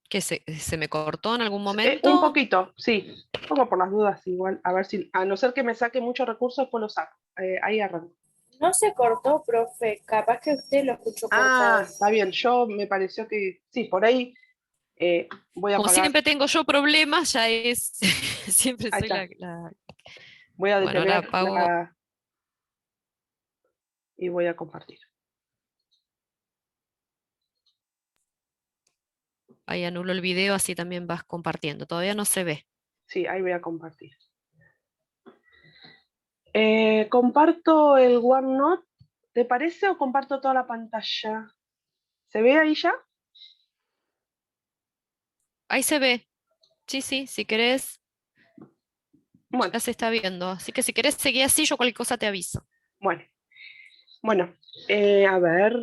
¿Que se me cortó en algún Un momento? poquito, sí. Pongo por las dudas igual. A ver si, a no ser que me saque muchos recursos, después lo saco. Ahí arranco. No se cortó, profe. Capaz que usted lo escuchó Ah, cortado. está bien. Yo me pareció que sí, por ahí voy a Como apagar. siempre tengo yo problemas, ya es, siempre Ahí soy está. la... Voy a Bueno, ahora detener apago, y voy a compartir. ahí anulo el video, así también vas compartiendo. Todavía no se ve. Sí, ahí voy a compartir. Comparto el OneNote. ¿Te parece o comparto toda la pantalla? ¿Se ve ahí ya? Ahí se ve. Sí, sí, si querés, Bueno, ya se está viendo. Así que si querés seguir así, yo cualquier cosa te aviso. bueno. Bueno, a ver.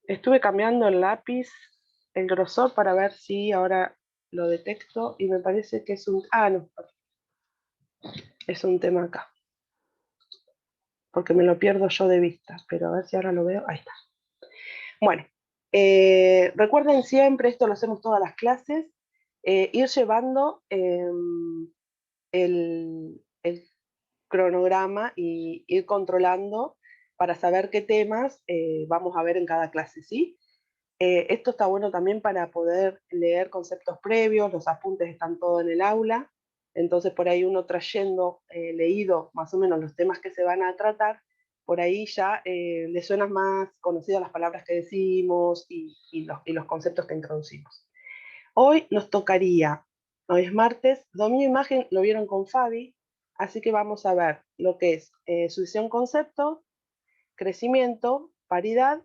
Estuve cambiando el lápiz, el grosor para ver si ahora lo detecto y me parece que es un... Ah, no, es un tema acá, porque me lo pierdo yo de vista, pero a ver si ahora lo veo. Ahí está. Bueno, recuerden siempre, esto lo hacemos todas las clases, ir llevando el cronograma y ir controlando para saber qué temas vamos a ver en cada clase, ¿sí? Esto está bueno también para poder leer conceptos previos, los apuntes están todos en el aula, entonces por ahí uno trayendo leído más o menos los temas que se van a tratar, por ahí ya le suenan más conocidas las palabras que decimos y los conceptos que introducimos. Hoy nos tocaría, hoy es martes, dominio de imagen lo vieron con Fabi, así que vamos a ver lo que es sucesión concepto, crecimiento, paridad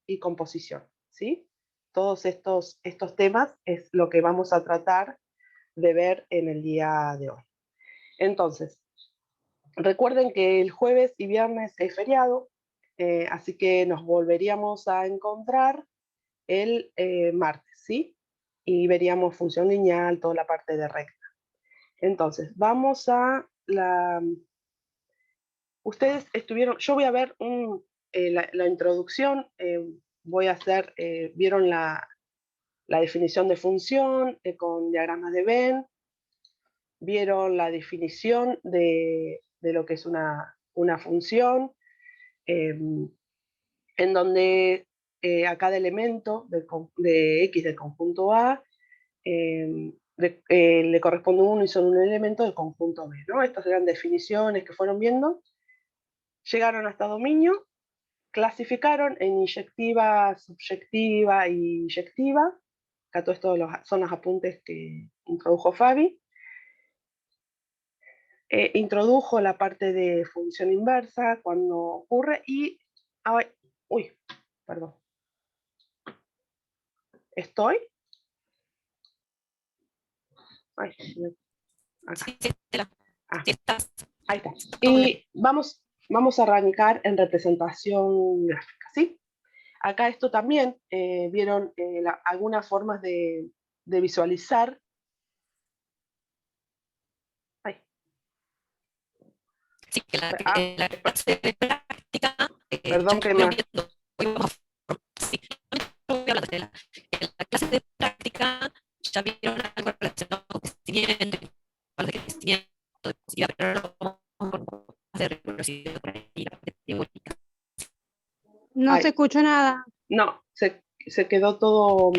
y composición, ¿sí? Todos estos temas es lo que vamos a tratar de ver en el día de hoy. Entonces, recuerden que el jueves y viernes es feriado, así que nos volveríamos a encontrar el martes, ¿sí? Y veríamos función lineal, toda la parte de recta. Entonces, vamos a la... Ustedes estuvieron, yo voy a ver la introducción, voy a hacer, vieron la definición de función con diagramas de Venn, vieron la definición de lo que es una función, en donde a cada elemento de X del conjunto A le corresponde uno y son un elemento del conjunto B, ¿no? Estas eran definiciones que fueron viendo, llegaron hasta dominio, clasificaron en inyectiva, subyectiva y inyectiva. Acá todo esto son los apuntes que introdujo Fabi. Introdujo la parte de función inversa cuando ocurre y... Ay, uy, perdón. ¿Estoy? Ay, acá. Sí, sí, Ah, sí, estás. ahí está. Y vamos a arrancar en representación gráfica, ¿sí? Acá esto también vieron algunas formas de visualizar. Ay, Sí, que ah, la clase de práctica, ya perdón que estuvieron me... viendo, hoy vamos sí, voy hablando de en la clase de práctica, ya vieron algo relacionado con crecimiento, con crecimiento, de posibilidad, pero ahora lo vamos a hacer reconocido por ahí, la parte teórica. No se Ay, escuchó nada. no, se quedó todo...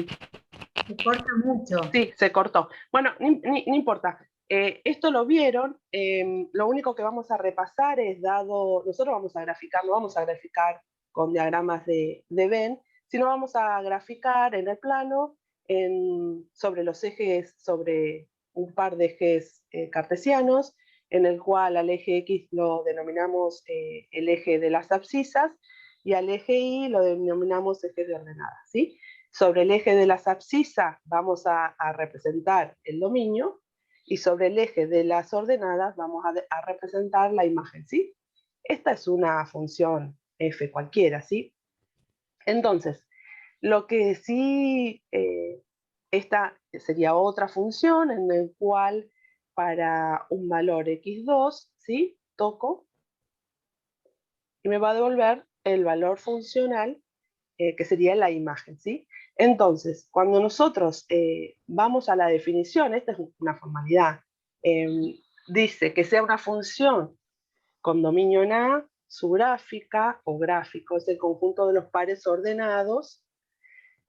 Se corta mucho. Sí, se cortó. Bueno, no importa. Esto lo vieron. Lo único que vamos a repasar es dado, nosotros vamos a graficar, no vamos a graficar con diagramas de Venn, sino vamos a graficar en el plano sobre los ejes, sobre un par de ejes cartesianos, en el cual al eje X lo denominamos el eje de las abscisas y al eje Y lo denominamos eje de ordenadas, ¿sí? Sobre el eje de las abscisas vamos a representar el dominio y sobre el eje de las ordenadas vamos a representar la imagen, ¿sí? Esta es una función f cualquiera, ¿sí? Entonces, lo que sí, esta sería otra función en el cual para un valor x2, ¿sí? Toco y me va a devolver el valor funcional que sería la imagen, ¿sí? Entonces, cuando nosotros vamos a la definición, esta es una formalidad, dice que sea una función con dominio en A, su gráfica o gráfico es el conjunto de los pares ordenados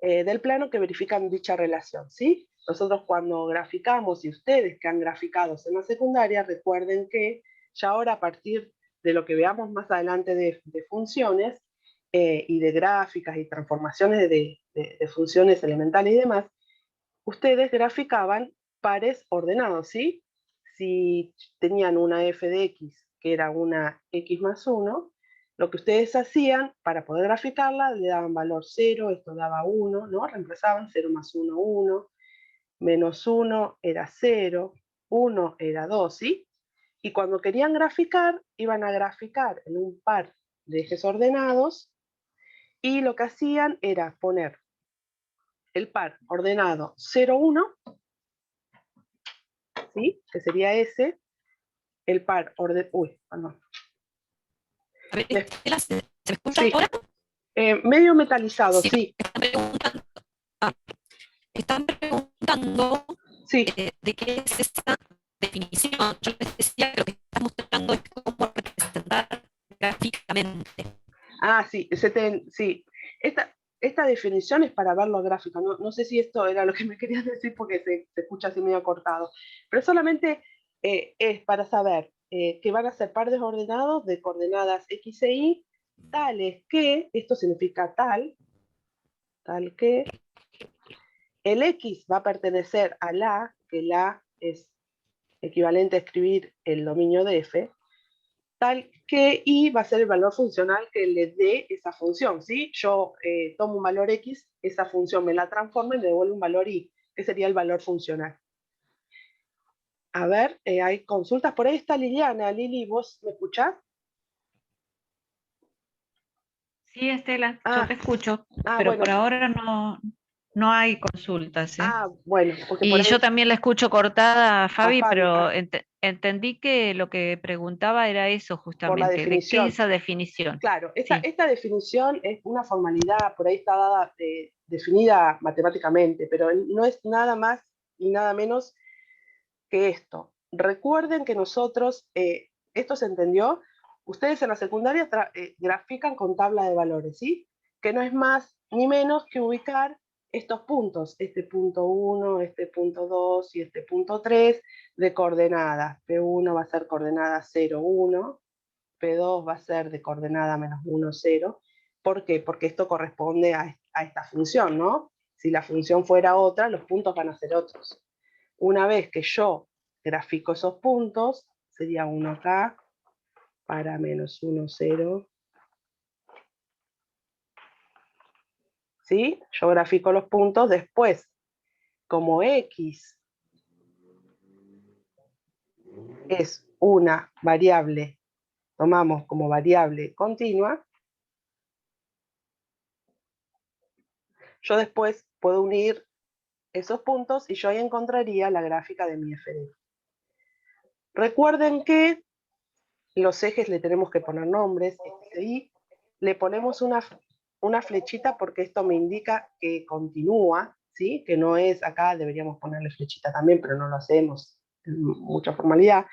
del plano que verifican dicha relación, ¿sí? Nosotros cuando graficamos, y ustedes que han graficado en la secundaria, recuerden que ya ahora a partir de lo que veamos más adelante de funciones y de gráficas y transformaciones de funciones elementales y demás, ustedes graficaban pares ordenados, ¿sí? Si tenían una f de x, que era una x más 1, lo que ustedes hacían para poder graficarla, le daban valor 0, esto daba 1, ¿no? Reemplazaban 0 más 1, 1, menos 1 era 0, 1 era 2, ¿sí? Y cuando querían graficar, iban a graficar en un par de ejes ordenados, y lo que hacían era poner el par ordenado 0, 1, ¿sí? Que sería ese, el par ordenado, uy, perdón. A ver, Estela, ¿se me escucha Sí, ahora? medio metalizado, Sí, sí, están preguntando sí. de qué es esta definición. Yo les decía que lo que estamos mostrando es cómo representar gráficamente. Ah, sí, sí. Esta definición es para verlo gráfico. No sé si esto era lo que me querías decir porque se escucha así medio cortado. Pero solamente es para saber que van a ser pares desordenados de coordenadas x e y, tales que, esto significa tal que el x va a pertenecer al A, que el A es equivalente a escribir el dominio de f, tal que y va a ser el valor funcional que le dé esa función, ¿sí? Yo tomo un valor x, esa función me la transforma y me devuelve un valor y, que sería el valor funcional. A ver, hay consultas. Por ahí está Liliana. Lili, ¿vos me escuchás? Sí, Estela, yo te escucho, pero Bueno. por ahora no hay consultas, ¿eh? Bueno, porque por Y ahí... yo también la escucho cortada a Fabi, Fabi, pero entendí que lo que preguntaba era eso por la justamente, ¿de qué es definición. esa definición? Claro, Sí. esta definición es una formalidad, por ahí está dada, definida matemáticamente, pero no es nada más y nada menos que esto. Recuerden que nosotros, esto se entendió, ustedes en la secundaria grafican con tabla de valores, ¿sí? Que no es más ni menos que ubicar estos puntos, este punto 1, este punto 2 y este punto 3 de coordenadas. P1 va a ser coordenada 0, 1, P2 va a ser de coordenada menos 1, 0. ¿Por qué? Porque esto corresponde a esta función, ¿no? Si la función fuera otra, los puntos van a ser otros. Una vez que yo grafico esos puntos, sería 1 acá, para menos 1, 0. ¿Sí? Yo grafico los puntos, después, como X es una variable, tomamos como variable continua, yo después puedo unir esos puntos y yo ahí encontraría la gráfica de mi f de x. Recuerden que los ejes le tenemos que poner nombres, x e y, le ponemos una flechita porque esto me indica que continúa, ¿sí? Que no es acá, deberíamos ponerle flechita también, pero no lo hacemos, es mucha formalidad,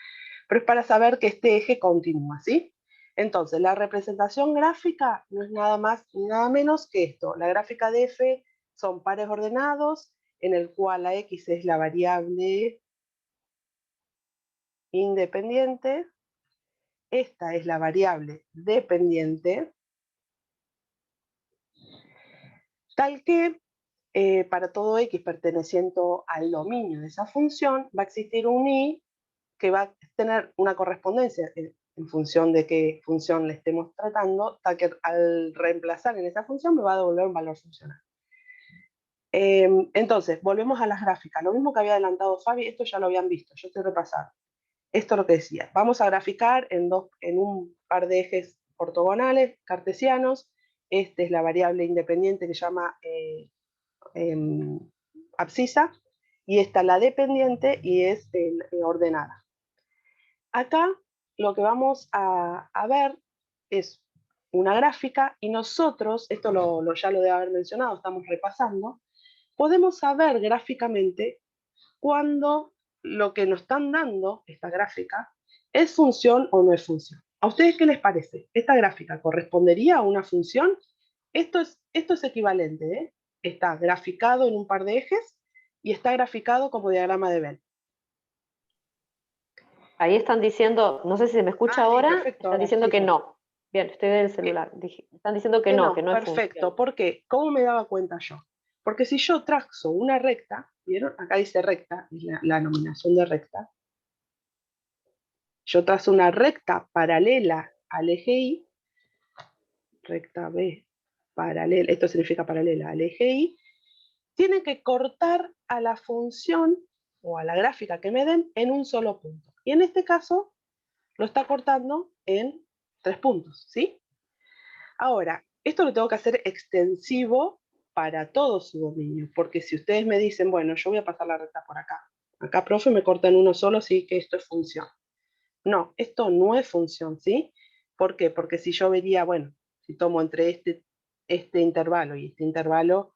pero es para saber que este eje continúa, ¿sí? Entonces, la representación gráfica no es nada más ni nada menos que esto. La gráfica de f son pares ordenados, en el cual la x es la variable independiente, esta es la variable dependiente, tal que para todo x perteneciente al dominio de esa función va a existir un y que va a tener una correspondencia en función de qué función le estemos tratando, tal que al reemplazar en esa función me va a devolver un valor funcional. Entonces, volvemos a las gráficas. Lo mismo que había adelantado Fabi, esto ya lo habían visto, yo estoy repasando. Esto es lo que decía. Vamos a graficar en un par de ejes ortogonales cartesianos. Esta es la variable independiente que se llama abscisa, y esta la dependiente y es ordenada. Acá lo que vamos a ver es una gráfica y nosotros, esto ya lo debe haber mencionado, estamos repasando, podemos saber gráficamente cuando lo que nos están dando, esta gráfica, es función o no es función. ¿A ustedes qué les parece? ¿Esta gráfica correspondería a una función? Esto es equivalente, ¿eh? Está graficado en un par de ejes y está graficado como diagrama de Venn. Ahí están diciendo, no sé si se me escucha Ah, sí, ahora, perfecto, están ahora diciendo sí, que sí. no. Bien, estoy en el celular. Están diciendo que no es perfecto. función. ¿Por qué? ¿Cómo me daba cuenta yo? Porque si yo trazo una recta, ¿vieron? Acá dice recta, es la nominación de recta. Yo trazo una recta paralela al eje Y, recta B paralela, esto significa paralela al eje Y, tiene que cortar a la función o a la gráfica que me den en un solo punto. Y en este caso lo está cortando en 3 puntos, ¿sí? Ahora, esto lo tengo que hacer extensivo para todo su dominio, porque si ustedes me dicen, bueno, yo voy a pasar la recta por acá, acá, profe, me corta en uno solo, sí que esto es función. No, esto no es función, ¿sí? ¿Por qué? Porque si yo vería, bueno, si tomo entre este intervalo y este intervalo,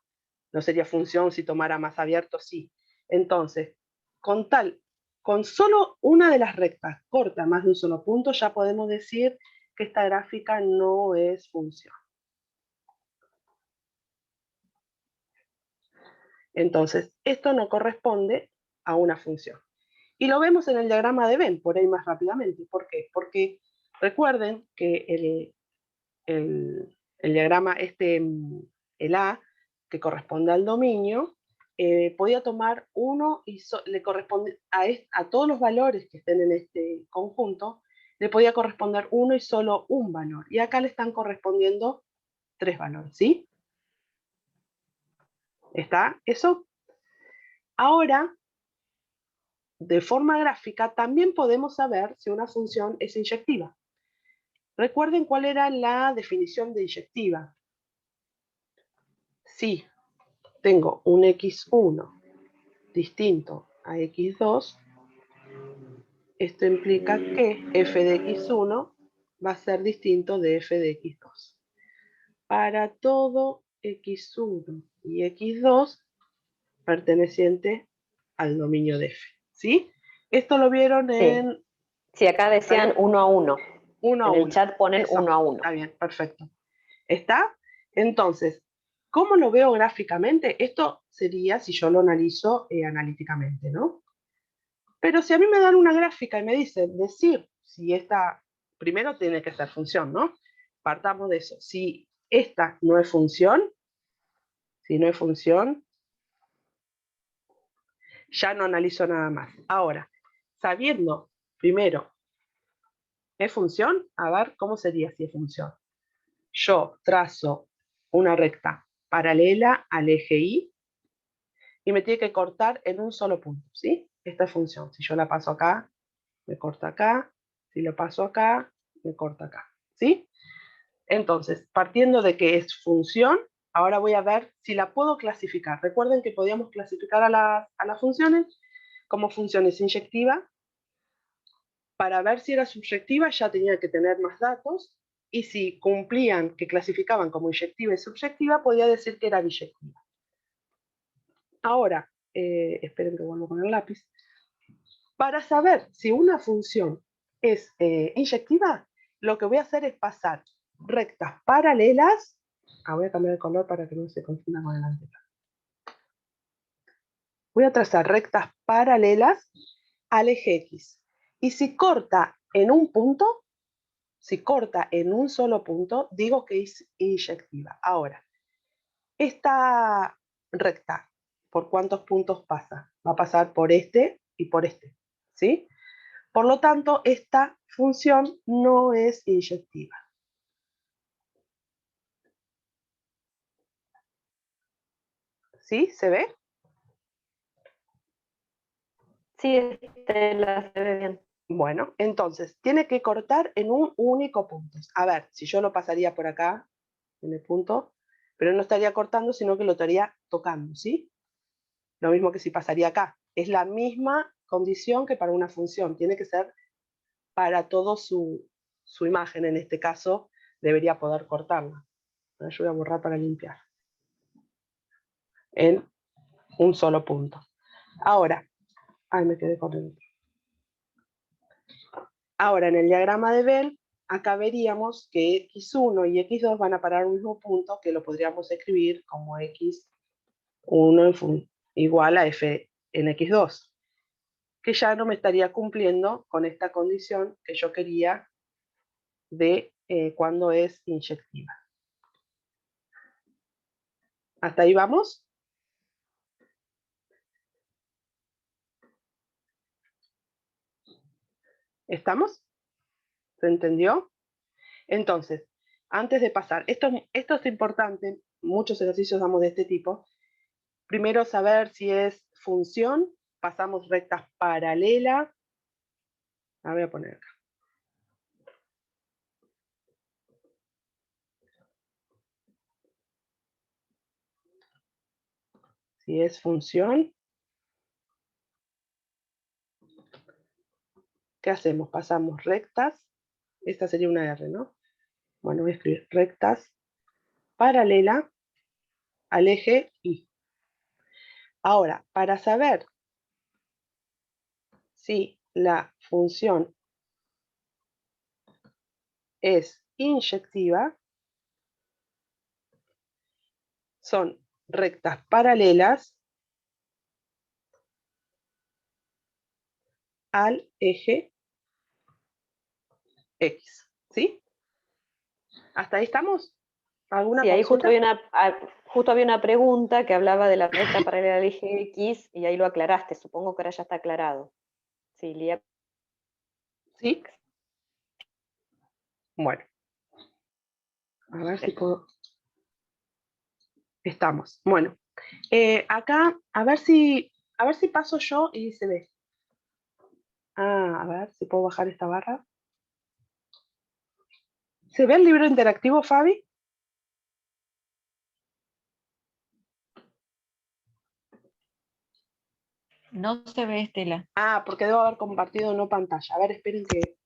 no sería función. Si tomara más abierto, sí. Entonces, con solo una de las rectas corta más de un solo punto, ya podemos decir que esta gráfica no es función. Entonces, esto no corresponde a una función. Y lo vemos en el diagrama de Venn, por ahí más rápidamente. ¿Por qué? Porque recuerden que el diagrama, el A, que corresponde al dominio, podía tomar uno y le corresponde a todos los valores que estén en este conjunto, le podía corresponder uno y solo un valor. Y acá le están correspondiendo 3 valores, ¿sí? ¿Está eso? Ahora, de forma gráfica, también podemos saber si una función es inyectiva. Recuerden cuál era la definición de inyectiva. Si tengo un x1 distinto a x2, esto implica que f de x1 va a ser distinto de f de x2. Para todo x1 y x2 perteneciente al dominio de f. ¿Sí? Esto lo vieron en... Sí, acá decían 1 a 1. 1 a En 1. el chat ponen Eso, 1 a 1. está bien, perfecto. ¿Está? Entonces, ¿cómo lo veo gráficamente? Esto sería si yo lo analizo analíticamente, ¿no? Pero si a mí me dan una gráfica y me dicen decir si esta, primero tiene que ser función, ¿no? Partamos de eso. Si esta no es función, ya no analizo nada más. Ahora, sabiendo primero, ¿es función? A ver, ¿cómo sería si es función? Yo trazo una recta paralela al eje Y y me tiene que cortar en un solo punto, ¿sí? Esta es función. Si yo la paso acá, me corta acá. Si lo paso acá, me corta acá, ¿sí? Entonces, partiendo de que es función, ahora voy a ver si la puedo clasificar. Recuerden que podíamos clasificar a las funciones como funciones inyectiva. Para ver si era subyectiva ya tenía que tener más datos, y si cumplían, que clasificaban como inyectiva y subyectiva, podía decir que era biyectiva. Ahora, esperen que vuelvo con el lápiz. Para saber si una función es inyectiva, lo que voy a hacer es pasar rectas paralelas. Voy a cambiar el color para que no se confunda con el anterior. Voy a trazar rectas paralelas al eje X. Y si corta en un punto, si corta en un solo punto, digo que es inyectiva. Ahora, esta recta, ¿por cuántos puntos pasa? Va a pasar por este y por este, ¿sí? Por lo tanto, esta función no es inyectiva. ¿Sí? ¿Se ve? Sí, Estela, se ve bien. Bueno, entonces, tiene que cortar en un único punto. A ver, si yo lo pasaría por acá, en el punto, pero no estaría cortando, sino que lo estaría tocando, ¿sí? Lo mismo que si pasaría acá. Es la misma condición que para una función. Tiene que ser para todo su imagen. En este caso, debería poder cortarla. Yo voy a borrar para limpiar. un solo punto. Ahora, me quedé con el otro. Ahora, en el diagrama de Venn, acá veríamos que x1 y x2 van a parar un mismo punto, que lo podríamos escribir como x1 igual a f en x2, que ya no me estaría cumpliendo con esta condición que yo quería de cuando es inyectiva. ¿Hasta ahí vamos? ¿Estamos? ¿Se entendió? Entonces, antes de pasar, esto es importante, muchos ejercicios damos de este tipo. Primero saber si es función, pasamos rectas paralelas. La voy a poner acá. Si es función, ¿qué hacemos? Pasamos rectas, esta sería una R, ¿no? Bueno, voy a escribir rectas paralela al eje Y. Ahora, para saber si la función es inyectiva, son rectas paralelas al eje X, ¿sí? ¿Hasta ahí estamos? ¿Alguna Sí, ahí consulta? justo había una pregunta que hablaba de la recta paralela al eje X y ahí lo aclaraste, supongo que ahora ya está aclarado. Sí, Lía. ¿Sí? Bueno, a ver si puedo... Estamos. Bueno, acá, a ver si paso yo y se ve. A ver si puedo bajar esta barra. ¿Se ve el libro interactivo, Fabi? No se ve, Estela. Porque debo haber compartido no pantalla. A ver, esperen que...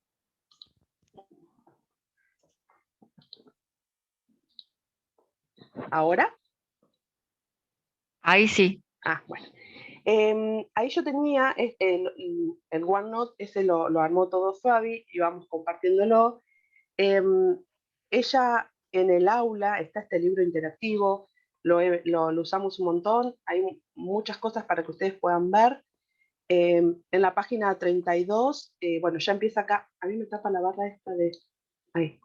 ¿Ahora? Ahí sí. Bueno. Ahí yo tenía el OneNote, ese lo armó todo Fabi, y vamos compartiéndolo. Ella en el aula está este libro interactivo, lo usamos un montón, hay muchas cosas para que ustedes puedan ver. En la página 32, bueno, ya empieza acá, a mí me tapa la barra esta de ahí.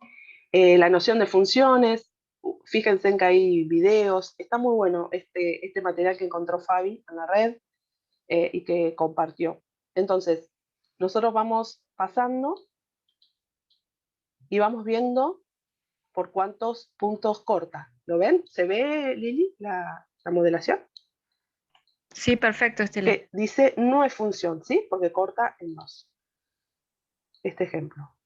La noción de funciones, fíjense en que hay videos, está muy bueno este material que encontró Fabi en la red y que compartió. Entonces, nosotros vamos pasando y vamos viendo por cuántos puntos corta. ¿Lo ven? ¿Se ve, Lili, la modelación? Sí, perfecto, Estela. Que dice no es función, ¿sí? Porque corta en 2. Este ejemplo.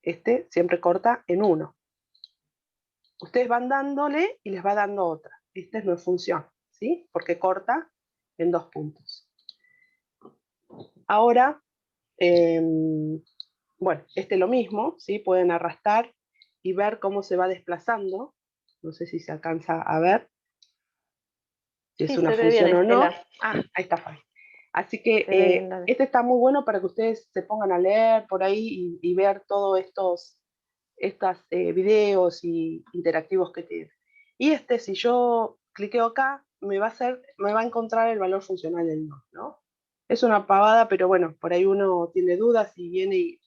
Este siempre corta en 1. Ustedes van dándole y les va dando otra. Este no es función, ¿sí? Porque corta en 2 puntos. Ahora, bueno, lo mismo, ¿sí? Pueden arrastrar y ver cómo se va desplazando. No sé si se alcanza a ver. Si es Sí, una se ve bien, función o no. Estela. Ahí está Fabi. Así que Se ve bien, este está muy bueno para que ustedes se pongan a leer por ahí y ver todos estos videos y interactivos que tiene. Y si yo cliqueo acá, me va a encontrar el valor funcional del no, ¿no? Es una pavada, pero bueno, por ahí uno tiene dudas y viene y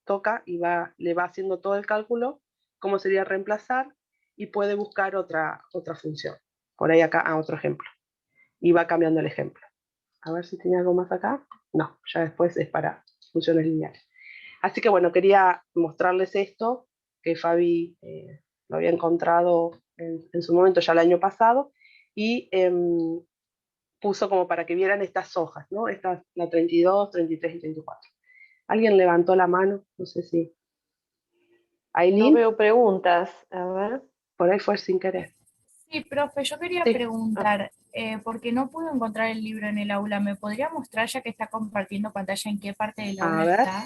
toca y le va haciendo todo el cálculo, cómo sería reemplazar, y puede buscar otra función. Por ahí acá, otro ejemplo. Y va cambiando el ejemplo. A ver si tiene algo más acá. No, ya después es para funciones lineales. Así que bueno, quería mostrarles esto, que Fabi lo había encontrado en su momento ya el año pasado, y puso como para que vieran estas hojas, ¿no? Esta, la 32, 33 y 34. ¿Alguien levantó la mano? No sé si... No Aileen, veo preguntas. A ver. por ahí fue sin querer. Sí, profe, yo quería Sí. preguntar, porque no pude encontrar el libro en el aula, ¿me podría mostrar, ya que está compartiendo pantalla, en qué parte del A aula ver. está?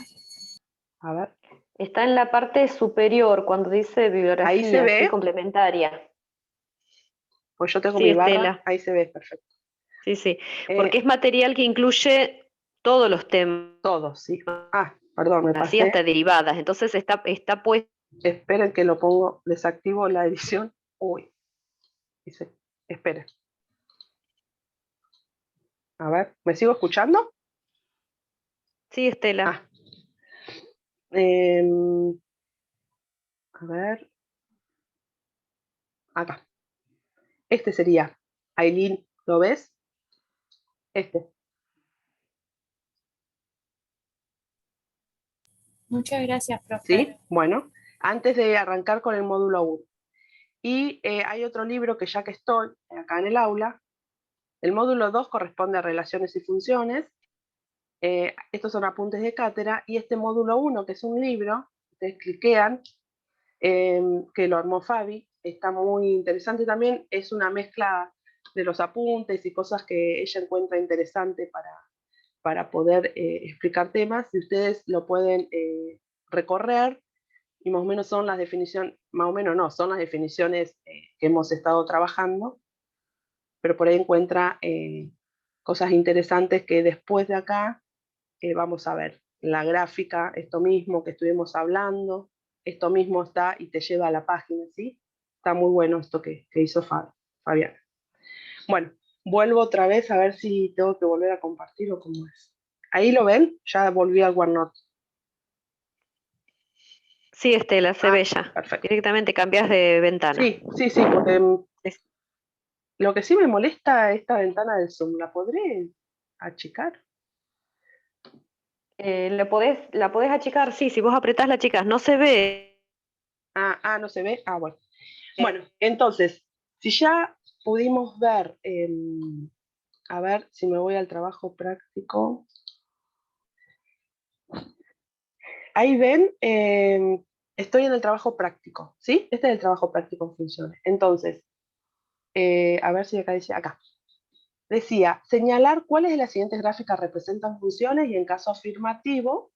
A ver. Está en la parte superior cuando dice Ahí se bibliografía, ve. sí, complementaria. Pues yo tengo Sí, mi barra, Estela. ahí se ve perfecto. Sí, sí. Eh, Porque es material que incluye todos los temas, Todos, sí. Ah, perdón, me así pasé. hasta derivadas. Entonces está puesto. Esperen que lo pongo, desactivo la edición. Uy, dice, esperen. A ver, ¿me sigo escuchando? Sí, Estela. Ah. em, a ver. Acá. Este sería, Aileen, ¿lo ves? Este. Muchas gracias, profe. ¿Sí? Bueno, antes de arrancar con el módulo 1. Y hay otro libro que ya que estoy acá en el aula, el módulo 2 corresponde a relaciones y funciones. Estos son apuntes de cátedra, y este módulo 1, que es un libro, ustedes cliquean, que lo armó Fabi, está muy interesante también, es una mezcla de los apuntes y cosas que ella encuentra interesante para poder explicar temas, y ustedes lo pueden recorrer, y más o menos son las definiciones, más o menos no, son las definiciones que hemos estado trabajando, pero por ahí encuentra cosas interesantes que después de acá vamos a ver. La gráfica, esto mismo que estuvimos hablando, esto mismo está y te lleva a la página, ¿sí? Está muy bueno esto que hizo Fabián. Bueno, vuelvo otra vez a ver si tengo que volver a compartir o cómo es. ¿Ahí lo ven? Ya volví al OneNote. Sí, Estela, se ve ya. Perfecto. Directamente cambias de ventana. Sí, porque lo que sí me molesta es esta ventana del Zoom. ¿La podré achicar? La podés achicar, sí, si vos apretás la achicás, no se ve. No se ve. Bueno. Bueno, entonces, si ya pudimos ver, a ver si me voy al trabajo práctico. Ahí ven, estoy en el trabajo práctico, ¿sí? Este es el trabajo práctico en funciones. Entonces, a ver si acá dice, acá. Decía, señalar cuáles de las siguientes gráficas representan funciones, y en caso afirmativo,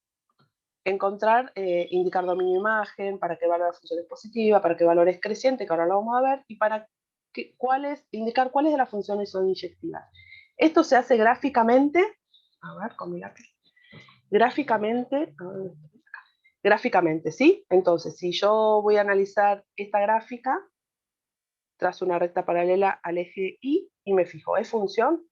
encontrar, indicar dominio imagen, para qué valor la función es positiva, para qué valor es creciente, que ahora lo vamos a ver, y para indicar cuáles de las funciones son inyectivas. Esto se hace gráficamente, a ver, con mi lápiz, gráficamente, ¿sí? Entonces, si yo voy a analizar esta gráfica, trazo una recta paralela al eje Y y me fijo, ¿es función?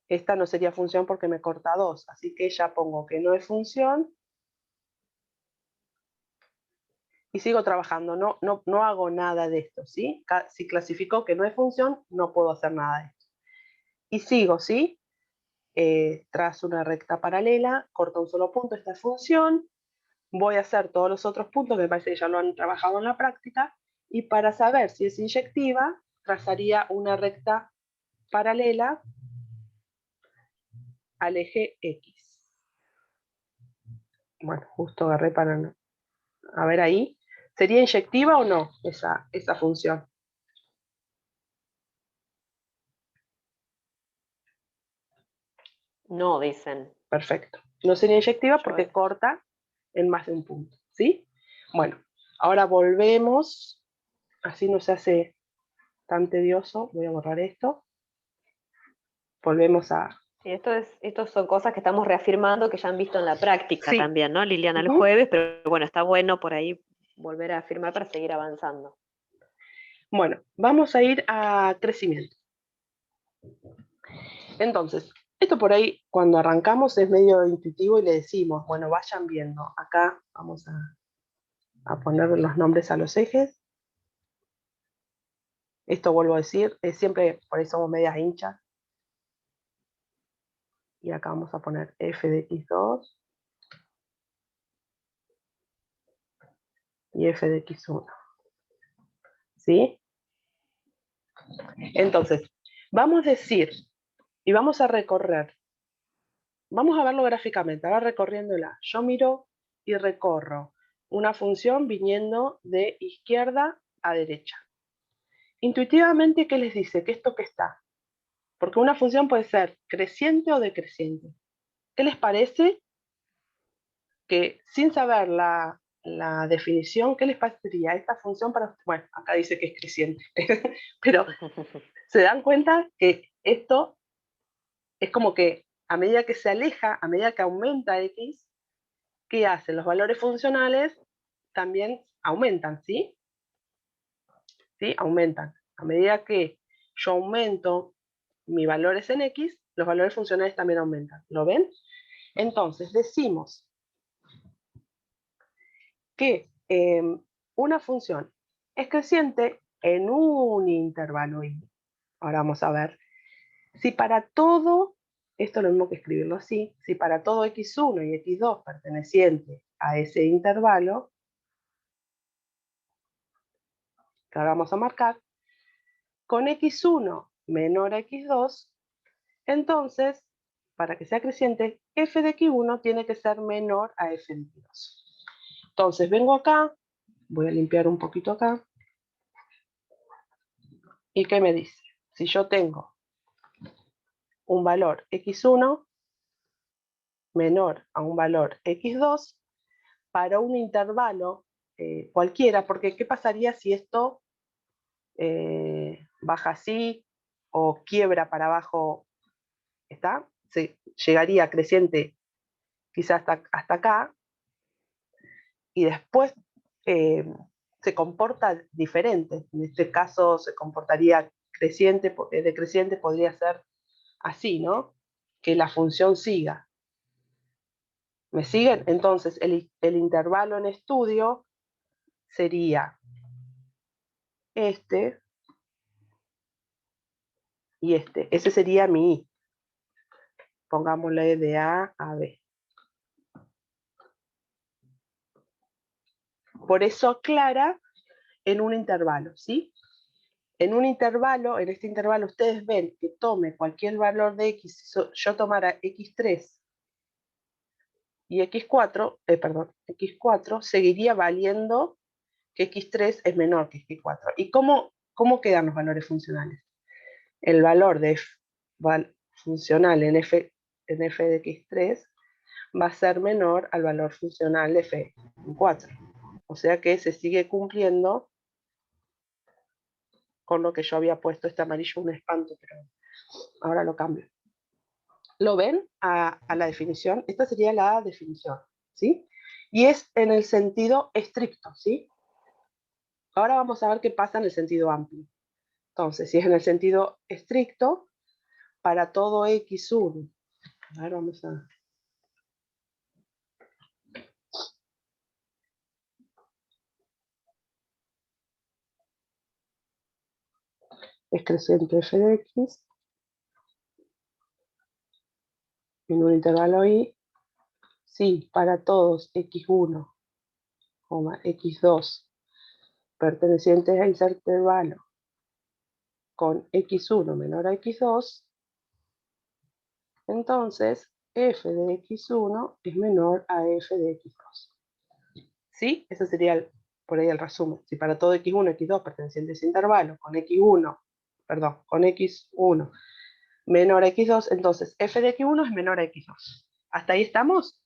Esta no sería función porque me corta 2, así que ya pongo que no es función, y sigo trabajando, no hago nada de esto, ¿sí? Si clasificó que no es función, no puedo hacer nada de esto. Y sigo, ¿sí? Trazo una recta paralela, corto un solo punto, esta es función, voy a hacer todos los otros puntos, que me parece que ya lo han trabajado en la práctica, y para saber si es inyectiva, trazaría una recta paralela al eje X. Bueno, justo agarré para no. A ver ahí. ¿Sería inyectiva o no esa función? No, dicen. Perfecto. No sería inyectiva porque corta en más de un punto, ¿sí? Bueno, ahora volvemos, así no se hace tan tedioso. Voy a borrar esto. Volvemos a... Sí, esto son cosas que estamos reafirmando que ya han visto en la práctica también, ¿no, Liliana? El jueves, pero bueno, está bueno por ahí volver a afirmar para seguir avanzando. Bueno, vamos a ir a crecimiento. Entonces, esto por ahí, cuando arrancamos, es medio intuitivo y le decimos, bueno, vayan viendo. Acá vamos a poner los nombres a los ejes. Esto vuelvo a decir, siempre por ahí somos medias hinchas. Y acá vamos a poner f de x2 y f de x1. ¿Sí? Entonces, vamos a decir, y vamos a recorrer. Vamos a verlo gráficamente, ahora recorriéndola. Yo miro y recorro una función viniendo de izquierda a derecha. Intuitivamente, ¿qué les dice? ¿Qué esto que está? Porque una función puede ser creciente o decreciente. ¿Qué les parece? Que sin saber la la definición, ¿qué les parecería esta función para, bueno, acá dice que es creciente, pero se dan cuenta que esto es como que a medida que se aleja, a medida que aumenta x, ¿qué hacen? Los valores funcionales también aumentan, ¿sí? ¿Sí? Aumentan. A medida que yo aumento mis valores en x, los valores funcionales también aumentan. ¿Lo ven? Entonces, decimos que una función es creciente en un intervalo y. Ahora vamos a ver si para todo, esto es lo mismo que escribirlo así, si para todo x1 y x2 perteneciente a ese intervalo, que ahora vamos a marcar, con x1 menor a x2, entonces, para que sea creciente, f de x1 tiene que ser menor a f de x2. Entonces vengo acá, voy a limpiar un poquito acá, ¿y qué me dice? Si yo tengo un valor x1 menor a un valor x2 para un intervalo cualquiera, porque ¿qué pasaría si esto baja así o quiebra para abajo? ¿Está? Se llegaría creciente quizás hasta acá y después se comporta diferente. En este caso se comportaría creciente, decreciente podría ser así, ¿no? Que la función siga. ¿Me siguen? Entonces, el intervalo en estudio sería este y este. Ese sería mi I. Pongámosle de A a B. Por eso aclara en un intervalo, ¿sí? En un intervalo, en este intervalo ustedes ven que tome cualquier valor de X, si yo tomara X3 y X4, X4 seguiría valiendo que X3 es menor que X4. ¿Y cómo quedan los valores funcionales? El valor de funcional en f de X3 va a ser menor al valor funcional de f en 4. O sea que se sigue cumpliendo con lo que yo había puesto. Este amarillo un espanto, pero ahora lo cambio. ¿Lo ven a la definición? Esta sería la definición, ¿sí? Y es en el sentido estricto, ¿sí? Ahora vamos a ver qué pasa en el sentido amplio. Entonces, si es en el sentido estricto, para todo x1. A ver, vamos a... Es creciente f de x en un intervalo y si para todos x1, x2 pertenecientes a ese intervalo con x1 menor a x2, entonces f de x1 es menor a f de x2. ¿Sí? Ese sería por ahí el resumen. Si para todo x1, x2 pertenecientes a ese intervalo con x1 menor a x2, entonces f de x1 es menor a x2. ¿Hasta ahí estamos?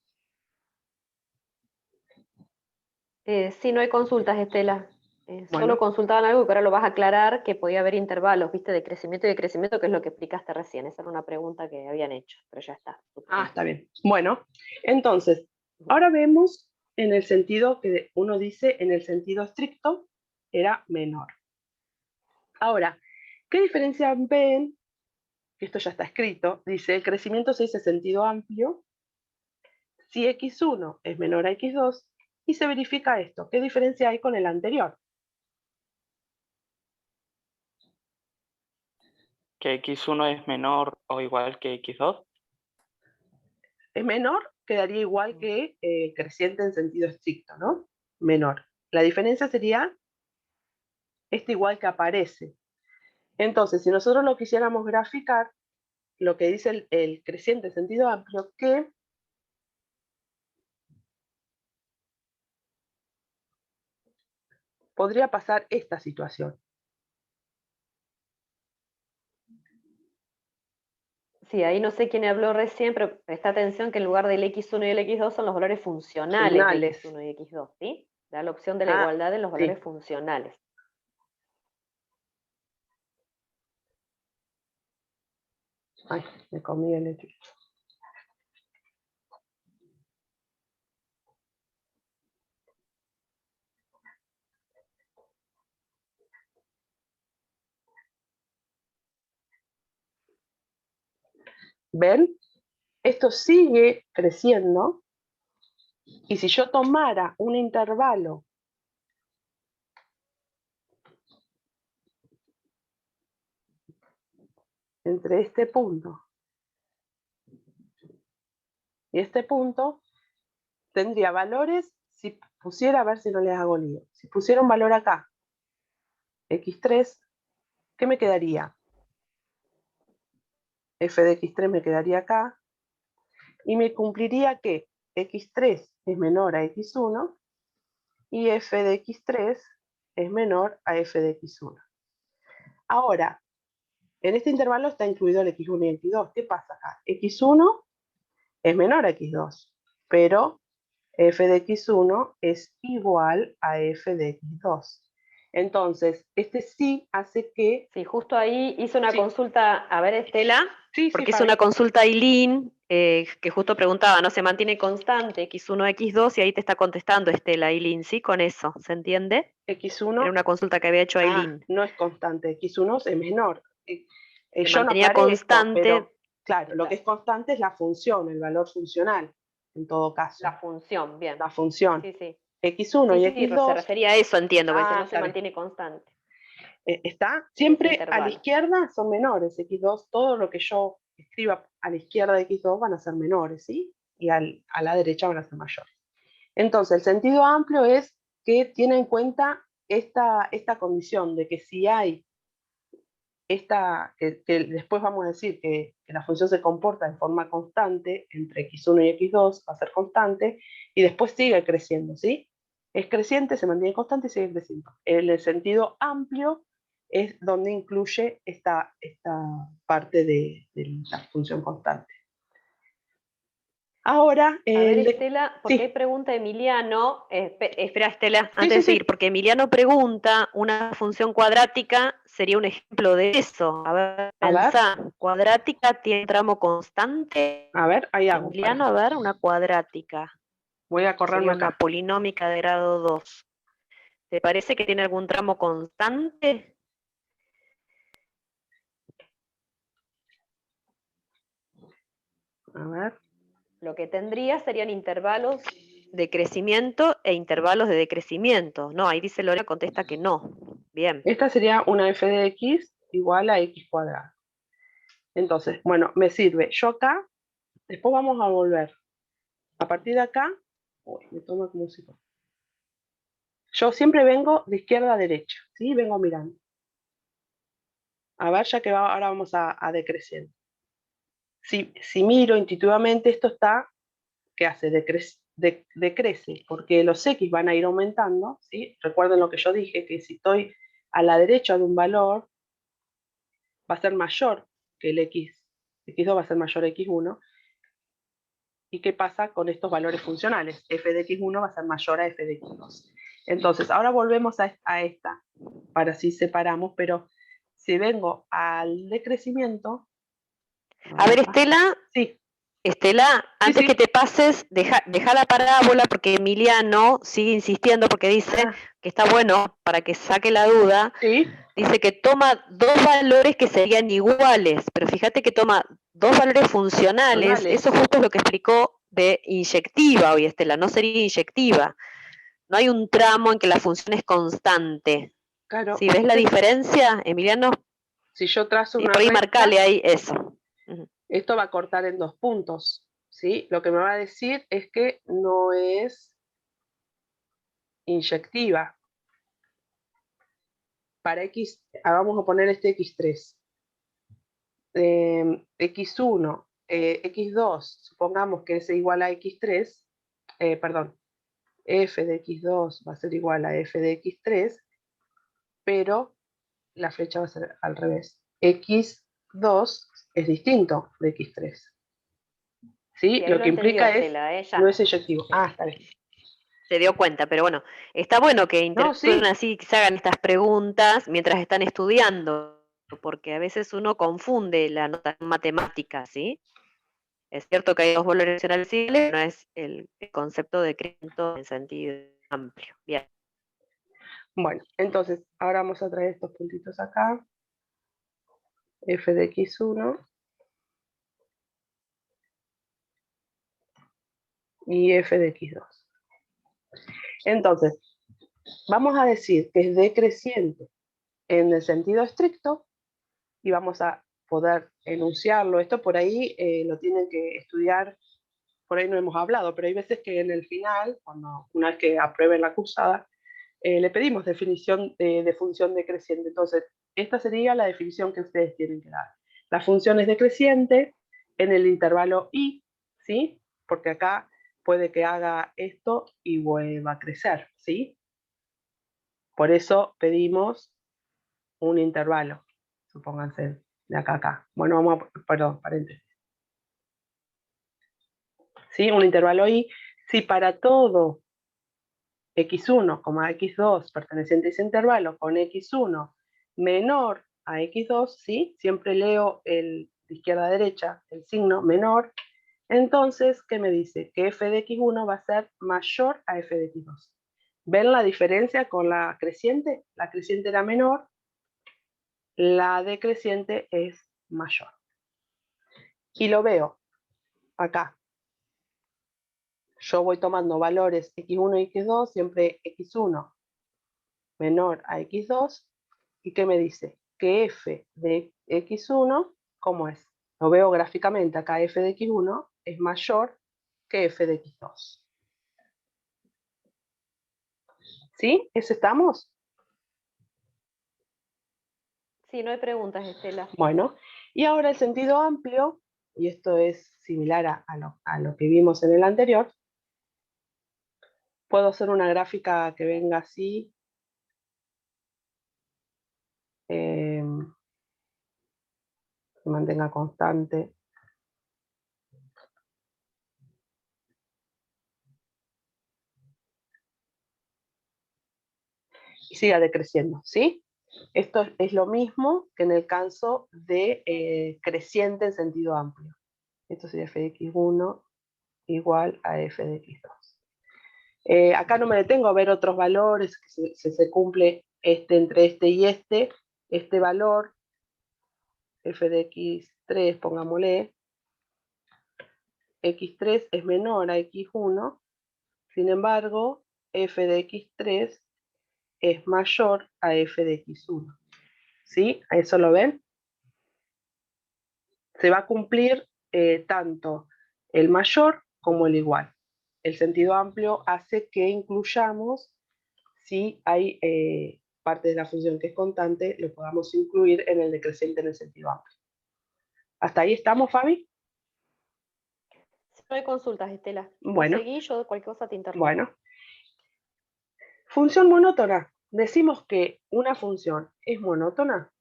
Sí, no hay consultas, Estela. Bueno. Solo consultaban algo que ahora lo vas a aclarar, que podía haber intervalos, viste, de crecimiento y decrecimiento, que es lo que explicaste recién. Esa era una pregunta que habían hecho, pero ya está. Ah, está bien. Bueno, entonces, ahora vemos en el sentido que uno dice, en el sentido estricto, era menor. Ahora, ¿qué diferencia ven? Esto ya está escrito. Dice, el crecimiento se dice sentido amplio si x1 es menor a x2 y se verifica esto. ¿Qué diferencia hay con el anterior? Que x1 es menor o igual que x2. Es menor, quedaría igual que creciente en sentido estricto, ¿no? Menor. La diferencia sería este igual que aparece. Entonces, si nosotros lo quisiéramos graficar, lo que dice el creciente en sentido amplio, que podría pasar esta situación. Sí, ahí no sé quién habló recién, pero presta atención que en lugar del x1 y el x2 son los valores funcionales de Funcionales. x1 y x2, ¿sí? Da la opción de la Ah, igualdad en los sí. valores funcionales. Ay, me comí el X. ¿Ven? Esto sigue creciendo y si yo tomara un intervalo entre este punto y este punto, tendría valores, si pusiera, a ver si no les hago lío, si pusiera un valor acá, x3, ¿qué me quedaría? F de x3 me quedaría acá, y me cumpliría que x3 es menor a x1, y f de x3 es menor a f de x1. Ahora, en este intervalo está incluido el x1 y x2. ¿Qué pasa acá? x1 es menor a x2, pero f de x1 es igual a f de x2. Entonces, este sí hace que... Sí, justo ahí hizo una Sí. consulta, a ver, Estela, Sí, porque sí, hizo una Fabi. consulta a Eileen, que justo preguntaba, ¿no? Se mantiene constante x1, x2, y ahí te está contestando Estela, Eileen, ¿sí? Con eso, ¿se entiende? x1... Era una consulta que había hecho Eileen. no es constante, x1 es menor. Se Yo no mantenía aclaré esto, constante, pero claro, lo que es constante es la función, el valor funcional, en todo caso. la función, bien. La función. Sí, sí. x1 Sí, y sí, se x2... refería a eso, entiendo, porque Ah, no se está bien. mantiene constante. Está ese siempre a la intervalo. izquierda son menores, x2, todo lo que yo escriba a la izquierda de x2 van a ser menores, ¿sí? Y a la derecha van a ser mayores. Entonces, el sentido amplio es que tiene en cuenta esta condición de que si hay que después vamos a decir que la función se comporta de forma constante entre x1 y x2, va a ser constante, y después sigue creciendo, ¿sí? Es creciente, se mantiene constante y sigue creciendo. En el sentido amplio es donde incluye esta parte de la función constante. Ahora, A ver, Estela, porque hay sí, pregunta de Emiliano. Espera, Estela, sí, antes sí, de seguir, sí. porque Emiliano pregunta, ¿una función cuadrática sería un ejemplo de eso? A ver, A ver, pensá, ¿cuadrática tiene tramo constante? ahí hago. Emiliano, a ver, una cuadrática. Voy a correrme Sería una acá. polinómica de grado 2. ¿Te parece que tiene algún tramo constante? A ver. Lo que tendría serían intervalos de crecimiento e intervalos de decrecimiento. No, ahí dice Lorena, contesta que no. Bien. Esta sería una f de x igual a x cuadrado. Entonces, bueno, me sirve. Yo acá, después vamos a volver. A partir de acá, uy, me toma como si... Yo siempre vengo de izquierda a derecha, ¿sí? Vengo mirando. A ver, ya que ahora vamos a decreciendo. Si miro intuitivamente, esto está, ¿qué hace? Decrece, porque los x van a ir aumentando, ¿sí? Recuerden lo que yo dije, que si estoy a la derecha de un valor, va a ser mayor que el x2 va a ser mayor a x1. ¿Y qué pasa con estos valores funcionales? F de x1 va a ser mayor a f de x2. Entonces, ahora volvemos a esta, para así separamos, pero si vengo al decrecimiento... A ver, Estela, Sí, Estela, sí, antes que sí. te pases, deja la parábola porque Emiliano sigue insistiendo porque dice que está bueno para que saque la duda. Sí. Dice que toma dos valores que serían iguales, pero fíjate que toma dos valores funcionales. Eso justo es lo que explicó de inyectiva hoy, Estela, no sería inyectiva. No hay un tramo en que la función es constante. Claro. Si ves la diferencia, Emiliano, Si yo trazo sí, una por ahí recta, marcale ahí eso. esto va a cortar en 2 puntos, ¿sí? Lo que me va a decir es que no es inyectiva. Para x, vamos a poner este x3. x1, x2, supongamos que es igual a x3, perdón, f de x2 va a ser igual a f de x3, pero la flecha va a ser al revés. x2 es distinto de X3. ¿Sí? Sí, ahí Lo lo que entendió implica es, Estela, ya no es inyectivo. Ah, está bien. se dio cuenta, pero bueno, está bueno que No, sí. interactúen así, que se hagan estas preguntas mientras están estudiando, porque a veces uno confunde la nota matemática, ¿sí? Es cierto que hay dos valores racionales, pero no es el concepto de crecimiento en sentido amplio. Bien. Bueno, entonces, ahora vamos a traer estos puntitos acá. F de X1 y F de X2. Entonces, vamos a decir que es decreciente en el sentido estricto y vamos a poder enunciarlo. Esto por ahí lo tienen que estudiar, por ahí no hemos hablado, pero hay veces que en el final, una vez que aprueben la cursada, le pedimos definición de función decreciente. Entonces, esta sería la definición que ustedes tienen que dar. La función es decreciente en el intervalo I, ¿sí? Porque acá puede que haga esto y vuelva a crecer, ¿sí? Por eso pedimos un intervalo, supónganse, de acá a acá. Bueno, vamos a, perdón, paréntesis. ¿Sí? Un intervalo I. Si para todo X1, X2 perteneciente a ese intervalo con X1 menor a X2, ¿sí? Siempre leo de izquierda a derecha el signo menor. Entonces, ¿qué me dice? Que f de X1 va a ser mayor a f de X2. ¿Ven la diferencia con la creciente? La creciente era menor, la decreciente es mayor. Y lo veo acá. Yo voy tomando valores X1 y X2, siempre X1 menor a X2. ¿Y qué me dice? Que f de X1, ¿cómo es? Lo veo gráficamente, acá f de X1 es mayor que f de X2. ¿Sí? ¿Eso estamos? Sí, no hay preguntas, Estela. Bueno, y ahora el sentido amplio, y esto es similar a lo que vimos en el anterior, puedo hacer una gráfica que venga así, se mantenga constante. Y siga decreciendo, ¿sí? Esto es lo mismo que en el caso de creciente en sentido amplio. Esto sería f de x1 igual a f de x2. Acá no me detengo a ver otros valores, que se cumple entre este y este valor, f de x3, pongámosle, x3 es menor a x1, sin embargo, f de x3 es mayor a f de x1. ¿Sí? ¿A eso lo ven? Se va a cumplir tanto el mayor como el igual. El sentido amplio hace que incluyamos, si hay parte de la función que es constante, lo podamos incluir en el decreciente en el sentido amplio. ¿Hasta ahí estamos, Fabi? No hay consultas, Estela. Bueno. Seguí, yo de cualquier cosa te interrumpo. Bueno. Función monótona. Decimos que una función es monótona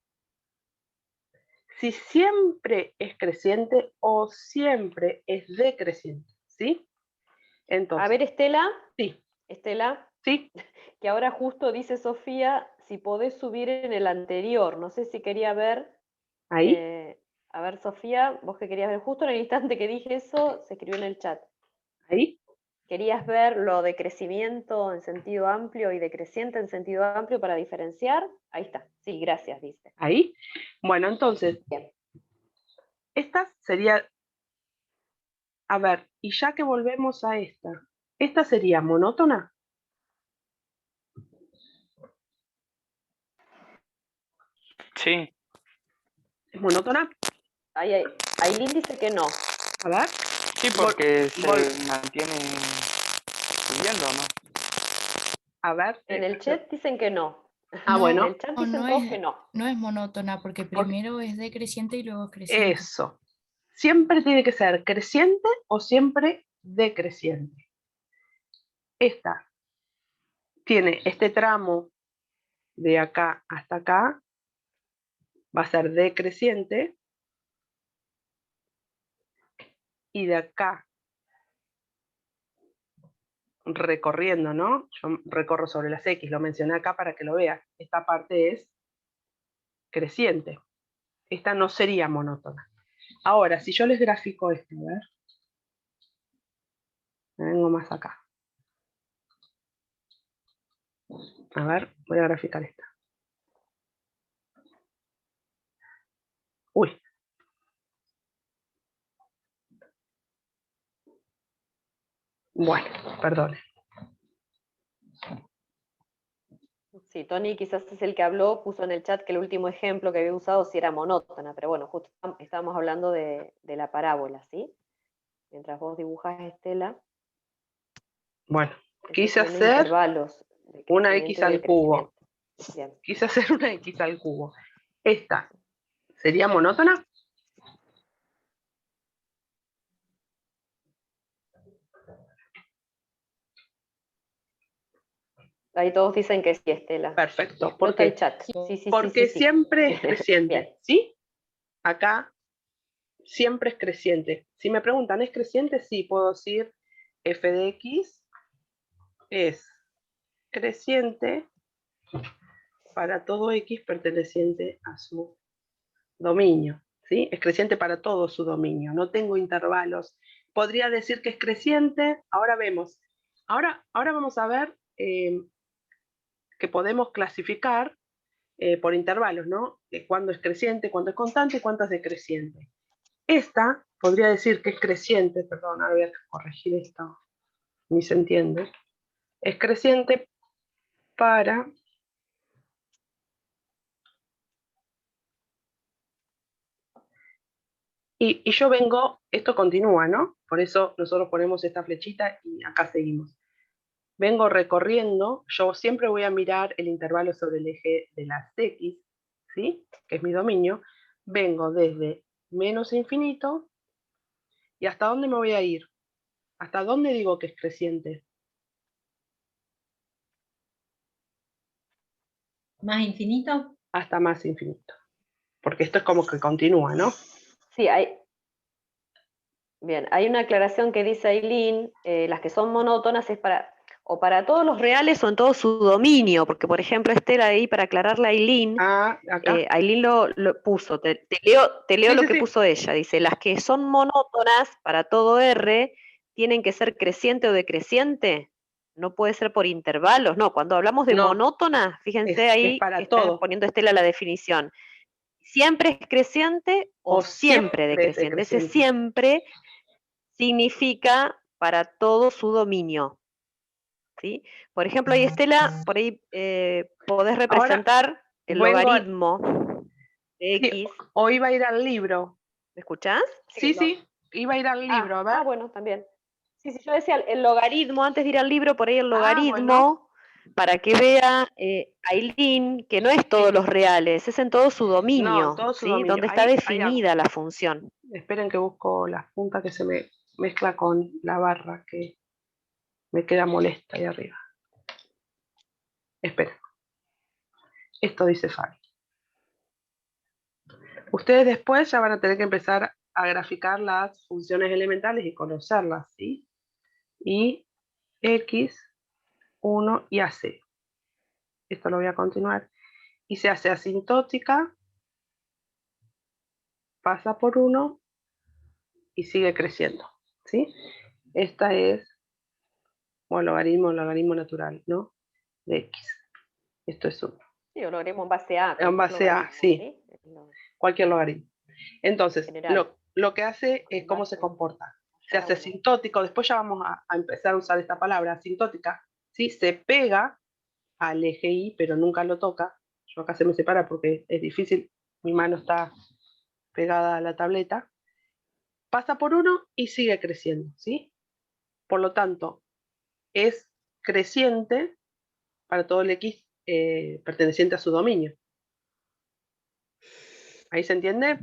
si siempre es creciente o siempre es decreciente, ¿sí? Entonces, a ver, Estela. Sí. Estela. Sí. Que ahora justo dice Sofía, si podés subir en el anterior. No sé si quería ver. Ahí. A ver, Sofía, vos que querías ver, justo en el instante que dije eso, se escribió en el chat. Ahí. ¿Querías ver lo de crecimiento en sentido amplio y decreciente en sentido amplio para diferenciar? Ahí está. Sí, gracias, dice. Ahí. Bueno, entonces, bien. Esta sería, a ver, y ya que volvemos a esta sería monótona. Sí. ¿Es monótona? Aileen dice que no. A ver. Sí, porque se mantiene subiendo, ¿no? A ver. En el chat dicen que no. Ah, bueno. En el chat dicen todos que no. No es monótona, porque primero es decreciente y luego es creciente. Eso. Siempre tiene que ser creciente o siempre decreciente. Esta tiene este tramo de acá hasta acá, va a ser decreciente, y de acá, recorriendo, ¿no? Yo recorro sobre las X, lo mencioné acá para que lo vean. Esta parte es creciente. Esta no sería monótona. Ahora, si yo les grafico esto, a ver. Me vengo más acá. A ver, voy a graficar esta. Uy. Bueno, perdone. Sí, Tony quizás es el que habló, puso en el chat que el último ejemplo que había usado sí era monótona, pero bueno, justo estábamos hablando de la parábola, ¿sí? Mientras vos dibujas, Estela. Bueno, estoy quise poniendo hacer intervalos de una crecimiento X y al cubo. decrecimiento. Bien. Quise hacer una X al cubo. Esta, ¿sería monótona? Ahí todos dicen que sí, Estela. Perfecto. Explota el chat. Sí. Porque siempre es creciente, Bien. ¿sí? Acá siempre es creciente. Si me preguntan, ¿es creciente? Sí, puedo decir f de x es creciente para todo x perteneciente a su dominio, ¿sí? Es creciente para todo su dominio, no tengo intervalos. Podría decir que es creciente, ahora vemos. Ahora vamos a ver que podemos clasificar por intervalos, ¿no? Cuándo es creciente, cuándo es constante y cuánto es decreciente. Esta podría decir que es creciente, perdón, ahora voy a corregir esto, ni se entiende. Es creciente para y yo vengo, esto continúa, ¿no? Por eso nosotros ponemos esta flechita y acá seguimos. Vengo recorriendo, yo siempre voy a mirar el intervalo sobre el eje de las X, ¿sí? Que es mi dominio. Vengo desde menos infinito y ¿hasta dónde me voy a ir? ¿Hasta dónde digo que es creciente? ¿Más infinito? Hasta más infinito. Porque esto es como que continúa, ¿no? Sí, bien, hay una aclaración que dice Aileen, las que son monótonas es para todos los reales o en todo su dominio, porque por ejemplo Estela ahí para aclararle a Aileen, Acá. Aileen lo puso, te leo lo que Sí. puso ella, dice, las que son monótonas para todo R tienen que ser creciente o decreciente, no puede ser por intervalos, no, cuando hablamos de No, monótona, fíjense es ahí para que está todo. poniendo Estela la definición, siempre es creciente o siempre es decreciente, ese decreciente. siempre significa para todo su dominio. ¿Sí? Por ejemplo, ahí Estela, por ahí podés representar el logaritmo de Sí, X. o iba a ir al libro. ¿Me escuchás? Sí, iba a ir al libro, a ver. Bueno, también. Sí, yo decía el logaritmo, antes de ir al libro, por ahí el logaritmo, Bueno. para que vea Aileen que no es todos los reales, es en todo su dominio, No, todo su ¿sí? dominio. Donde está definida la función. Esperen que busco la punta que se me mezcla con la barra que me queda molesta ahí arriba. Esperen. Esto dice Fabi. Ustedes después ya van a tener que empezar a graficar las funciones elementales y conocerlas, ¿sí? Y X, 1 y AC. Esto lo voy a continuar. Y se hace asintótica, pasa por 1 y sigue creciendo, ¿sí? Esta es logaritmo natural, ¿no? De X. Esto es 1. Sí, o logaritmo en base a. En base a, sí. Cualquier logaritmo. Entonces, lo que hace es cómo se comporta. Se hace asintótico, después ya vamos a empezar a usar esta palabra, asintótica, ¿sí? Se pega al eje Y, pero nunca lo toca. Yo acá se me separa porque es difícil, mi mano está pegada a la tableta. Pasa por 1 y sigue creciendo, ¿sí? Por lo tanto, es creciente para todo el X perteneciente a su dominio. ¿Ahí se entiende?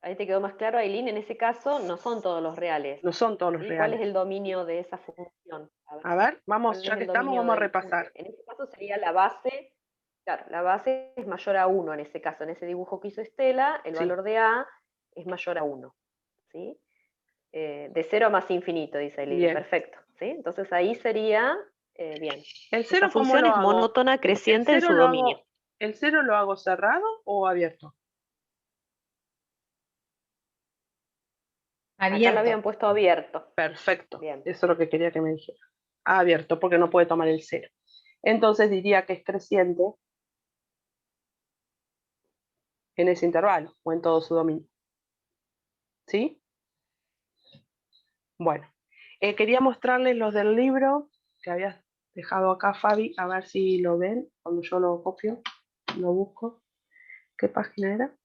Ahí te quedó más claro, Aileen, en ese caso no son todos los reales. No son todos los reales. ¿Cuál es el dominio de esa función? A ver, vamos, ya que estamos, vamos a repasar. En este caso sería la base, claro, la base es mayor a 1 en ese caso. En ese dibujo que hizo Estela, el valor de A es mayor a 1. ¿sí? De 0 a más infinito, dice Aileen. Bien. Perfecto, ¿sí? Entonces ahí sería, bien. ¿El 0 Esa cómo función lo es hago? monótona creciente en su dominio. ¿El 0 lo hago cerrado o abierto? Acá Abierto. lo habían puesto abierto. Perfecto. Bien. Eso es lo que quería que me dijera. Abierto, porque no puede tomar el 0. Entonces diría que es creciente en ese intervalo o en todo su dominio. ¿Sí? Bueno, quería mostrarles los del libro que habías dejado acá, Fabi, a ver si lo ven cuando yo lo copio, lo busco. ¿Qué página era?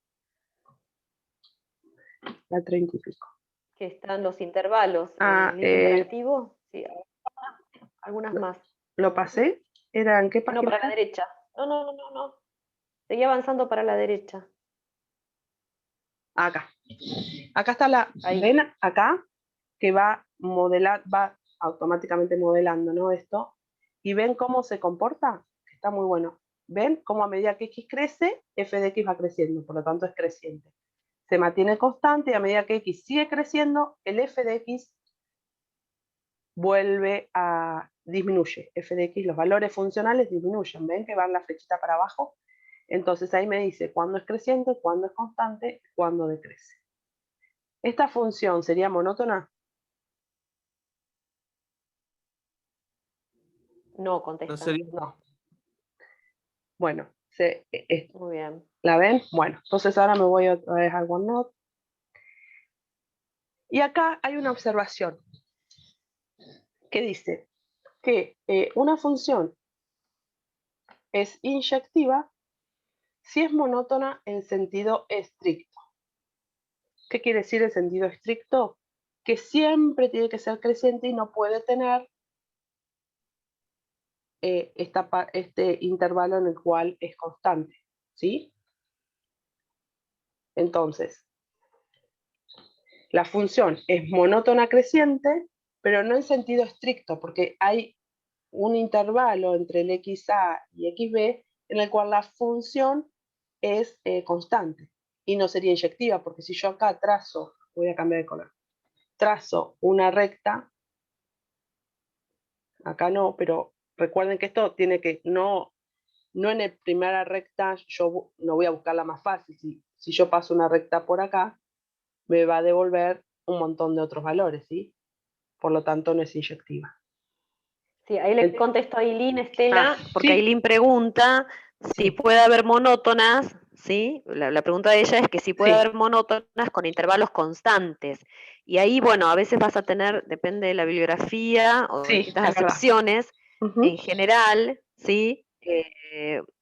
La 30 y pico. Que están los intervalos. Ah, ¿El libro interactivo? Sí, algunas no. más. ¿Lo pasé? ¿Era en qué No, página? para la derecha. No. Seguí avanzando para la derecha. Acá. Acá está la, Ahí. ven acá, que va automáticamente modelando, ¿no? Esto. Y ven cómo se comporta. Está muy bueno. Ven cómo a medida que x crece, f de x va creciendo, por lo tanto es creciente. Se mantiene constante y a medida que x sigue creciendo, el f de x vuelve a disminuye. F de x, los valores funcionales disminuyen. ¿Ven que van la flechita para abajo? Entonces ahí me dice cuándo es creciente, cuándo es constante, cuándo decrece. ¿Esta función sería monótona? No, contesta. No. Bueno, Muy bien. ¿la ven? Bueno, entonces ahora me voy otra vez al OneNote. Y acá hay una observación que dice que una función es inyectiva si es monótona en sentido estricto. ¿Qué quiere decir en sentido estricto? Que siempre tiene que ser creciente y no puede tener este intervalo en el cual es constante, ¿sí? Entonces, la función es monótona creciente, pero no en sentido estricto, porque hay un intervalo entre el xa y xb en el cual la función es constante y no sería inyectiva, porque si yo acá trazo, voy a cambiar de color, trazo una recta, acá no, pero recuerden que esto tiene que, no en la primera recta, yo no voy a buscar la más fácil, si yo paso una recta por acá, me va a devolver un montón de otros valores, ¿sí? Por lo tanto no es inyectiva. Sí, ahí le contesto a Aileen, Estela, porque sí. Aileen pregunta si puede haber monótonas, ¿sí? La pregunta de ella es que si puede haber monótonas con intervalos constantes. Y ahí, bueno, a veces vas a tener, depende de la bibliografía o distintas acepciones, en general, ¿sí?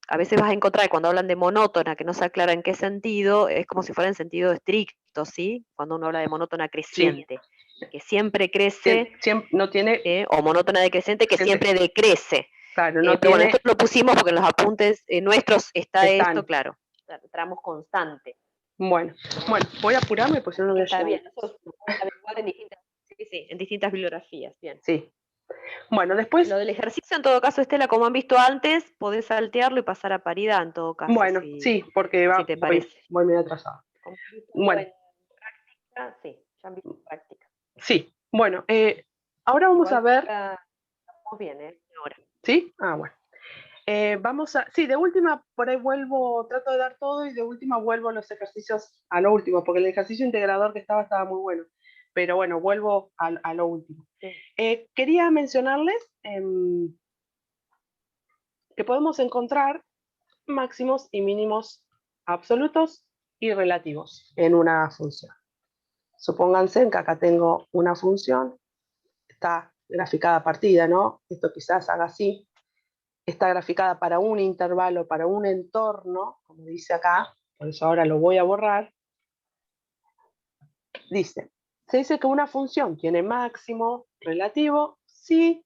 A veces vas a encontrar cuando hablan de monótona, que no se aclara en qué sentido, es como si fuera en sentido estricto, ¿sí? Cuando uno habla de monótona creciente. Que siempre crece, no tiene, o monótona decreciente, que siempre decrece. Claro, no pero tiene, bueno, esto lo pusimos porque en los apuntes nuestros está están. esto, claro, tramos constante. Bueno, voy a apurarme, pues si no, no voy a Está llegar. bien, eso lo pueden averiguar en distintas bibliografías, bien. Sí. Bueno, después. Lo del ejercicio, en todo caso, Estela, como han visto antes, podés saltearlo y pasar a paridad, en todo caso. Bueno, sí, porque si te parece. voy medio atrasado. Bueno. En práctica, sí, ya han visto en práctica. Sí, bueno, ahora vamos a ver. Estamos bien, ahora. ¿Sí? Ah, bueno. Sí, de última, por ahí vuelvo, trato de dar todo y de última vuelvo los ejercicios a lo último, porque el ejercicio integrador que estaba muy bueno. Pero bueno, vuelvo a lo último. Sí. Quería mencionarles que podemos encontrar máximos y mínimos absolutos y relativos en una función. Supónganse que acá tengo una función, está graficada partida, ¿no? Esto quizás haga así. Está graficada para un intervalo, para un entorno, como dice acá, por eso ahora lo voy a borrar. Se dice que una función tiene máximo relativo si,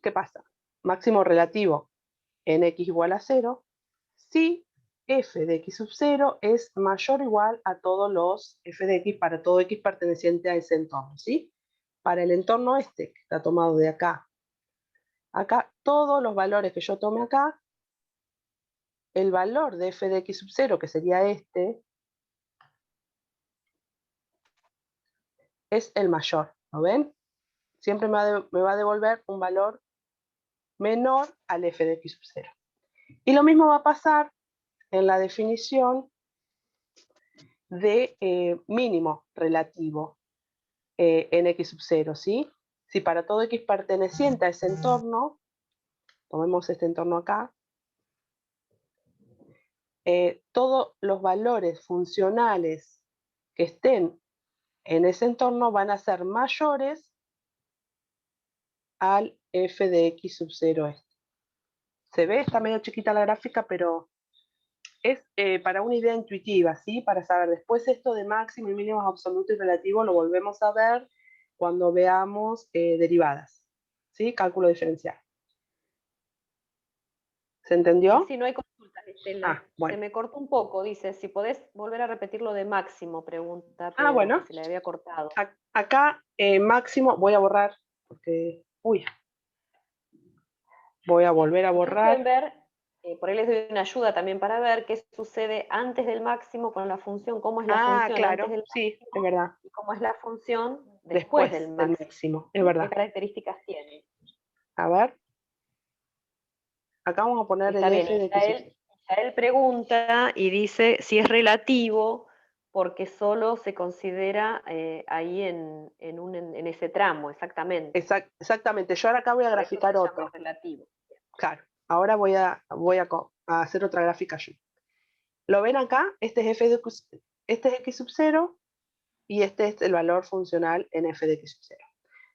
¿qué pasa? Máximo relativo en x igual a 0, si f de x sub 0 es mayor o igual a todos los f de x para todo x perteneciente a ese entorno, ¿sí? Para el entorno este, que está tomado de acá, todos los valores que yo tome acá, el valor de f de x sub 0, que sería este, es el mayor, ¿lo ven? Siempre me va a devolver un valor menor al f de x sub 0. Y lo mismo va a pasar en la definición de mínimo relativo en x sub 0, ¿sí? Si para todo x perteneciente a ese entorno, tomemos este entorno acá, todos los valores funcionales que estén en ese entorno van a ser mayores al f de x sub 0 este. Se ve, está medio chiquita la gráfica, pero es para una idea intuitiva, ¿sí? Para saber después esto de máximo y mínimos absolutos y relativos lo volvemos a ver cuando veamos derivadas, ¿sí? Cálculo diferencial. ¿Se entendió? Sí, no hay consultas, Estela. Ah, bueno. Se me cortó un poco, dice, si podés volver a repetir lo de máximo, pregunta, Ah, pero bueno. que se le había cortado. Acá máximo, voy a borrar, porque, uy, voy a volver a Ustedes borrar. pueden ver, por ahí les doy una ayuda también para ver qué sucede antes del máximo con la función, cómo es la función Claro, antes del sí, máximo es verdad. y cómo es la función Después después del del máximo. máximo, es ¿Qué verdad. características tiene? A ver. Acá vamos a poner Está el bien, f de x. Isael pregunta y dice si es relativo porque solo se considera ahí en ese tramo, exactamente. Exactamente, yo ahora acá voy a Por eso graficar se llama otro. relativo. Claro, ahora voy a hacer otra gráfica yo. ¿Lo ven acá? Este es x sub 0 y este es el valor funcional en f de x sub 0.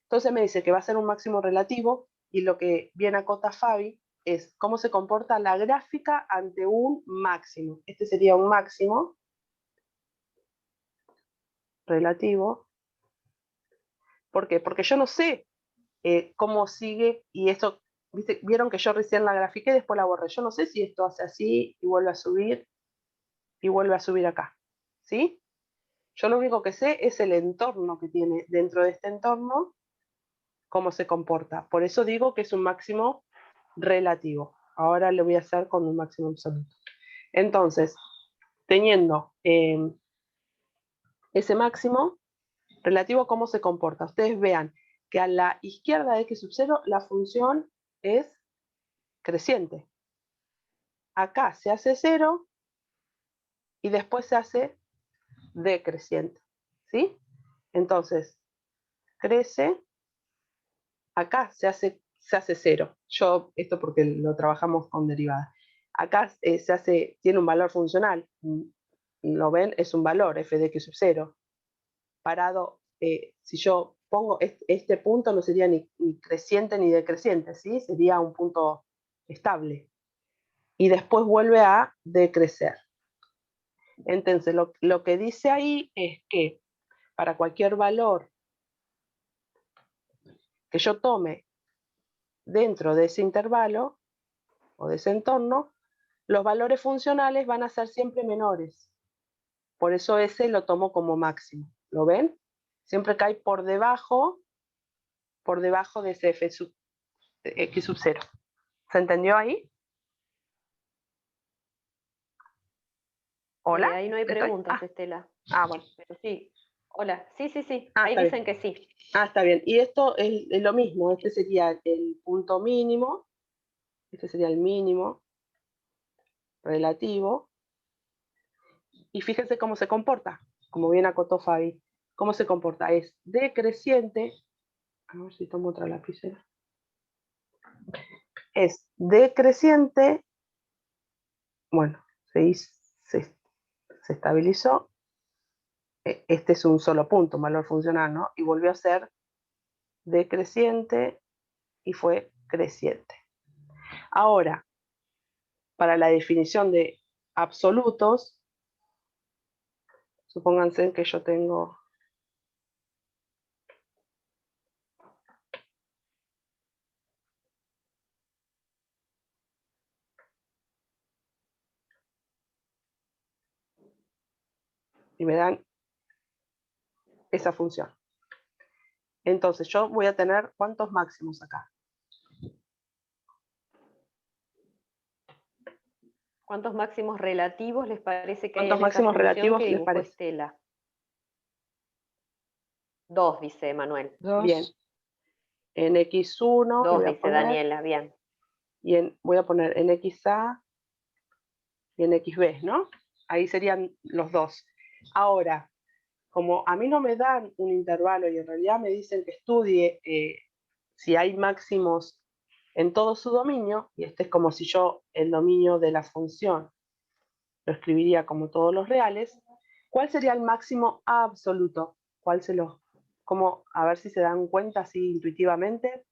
Entonces me dice que va a ser un máximo relativo y lo que bien acota Fabi es cómo se comporta la gráfica ante un máximo. Este sería un máximo relativo. ¿Por qué? Porque yo no sé cómo sigue, y esto, vieron que yo recién la grafiqué y después la borré. Yo no sé si esto hace así y vuelve a subir y vuelve a subir acá. ¿Sí? Yo lo único que sé es el entorno que tiene dentro de este entorno, cómo se comporta. Por eso digo que es un máximo relativo. Ahora lo voy a hacer con un máximo absoluto. Entonces, teniendo ese máximo relativo, ¿cómo se comporta? Ustedes vean que a la izquierda de x sub 0 la función es creciente. Acá se hace 0 y después se hace decreciente. ¿Sí? Entonces, crece, acá se hace 0. Yo, esto porque lo trabajamos con derivadas. Acá tiene un valor funcional. ¿Lo ven? Es un valor, f de x sub 0. Parado, si yo pongo este punto, no sería ni creciente ni decreciente, ¿sí? Sería un punto estable. Y después vuelve a decrecer. Entonces, lo que dice ahí es que para cualquier valor que yo tome dentro de ese intervalo o de ese entorno, los valores funcionales van a ser siempre menores. Por eso ese lo tomo como máximo. ¿Lo ven? Siempre cae por debajo de ese f sub x sub 0. ¿Se entendió ahí? ¿Hola? Ahí no hay preguntas, Estela. Bueno. Pero sí. Hola. Sí. Ahí está dicen bien. que sí. Está bien. Y esto es lo mismo. Este sería el punto mínimo. Este sería el mínimo relativo. Y fíjense cómo se comporta. Como bien acotó Fabi. ¿Cómo se comporta? Es decreciente. A ver si tomo otra lapicera. Es decreciente. Bueno, se estabilizó. Este es un solo punto, un valor funcional, ¿no? Y volvió a ser decreciente y fue creciente. Ahora, para la definición de absolutos, supónganse que yo tengo y me dan esa función. Entonces yo voy a tener ¿cuántos máximos acá? ¿Cuántos máximos relativos les parece que hay ¿Cuántos en esta máximos función relativos que les dibujó parece? Estela? 2, dice Manuel. 2. Bien. En X1 le 2, voy a dice poner, Daniela, bien. y voy a poner en XA y en XB, ¿no? Ahí serían los dos. Ahora, como a mí no me dan un intervalo y en realidad me dicen que estudie si hay máximos en todo su dominio, y este es como si yo el dominio de la función lo escribiría como todos los reales, ¿cuál sería el máximo absoluto? ¿Cuál a ver si se dan cuenta así intuitivamente?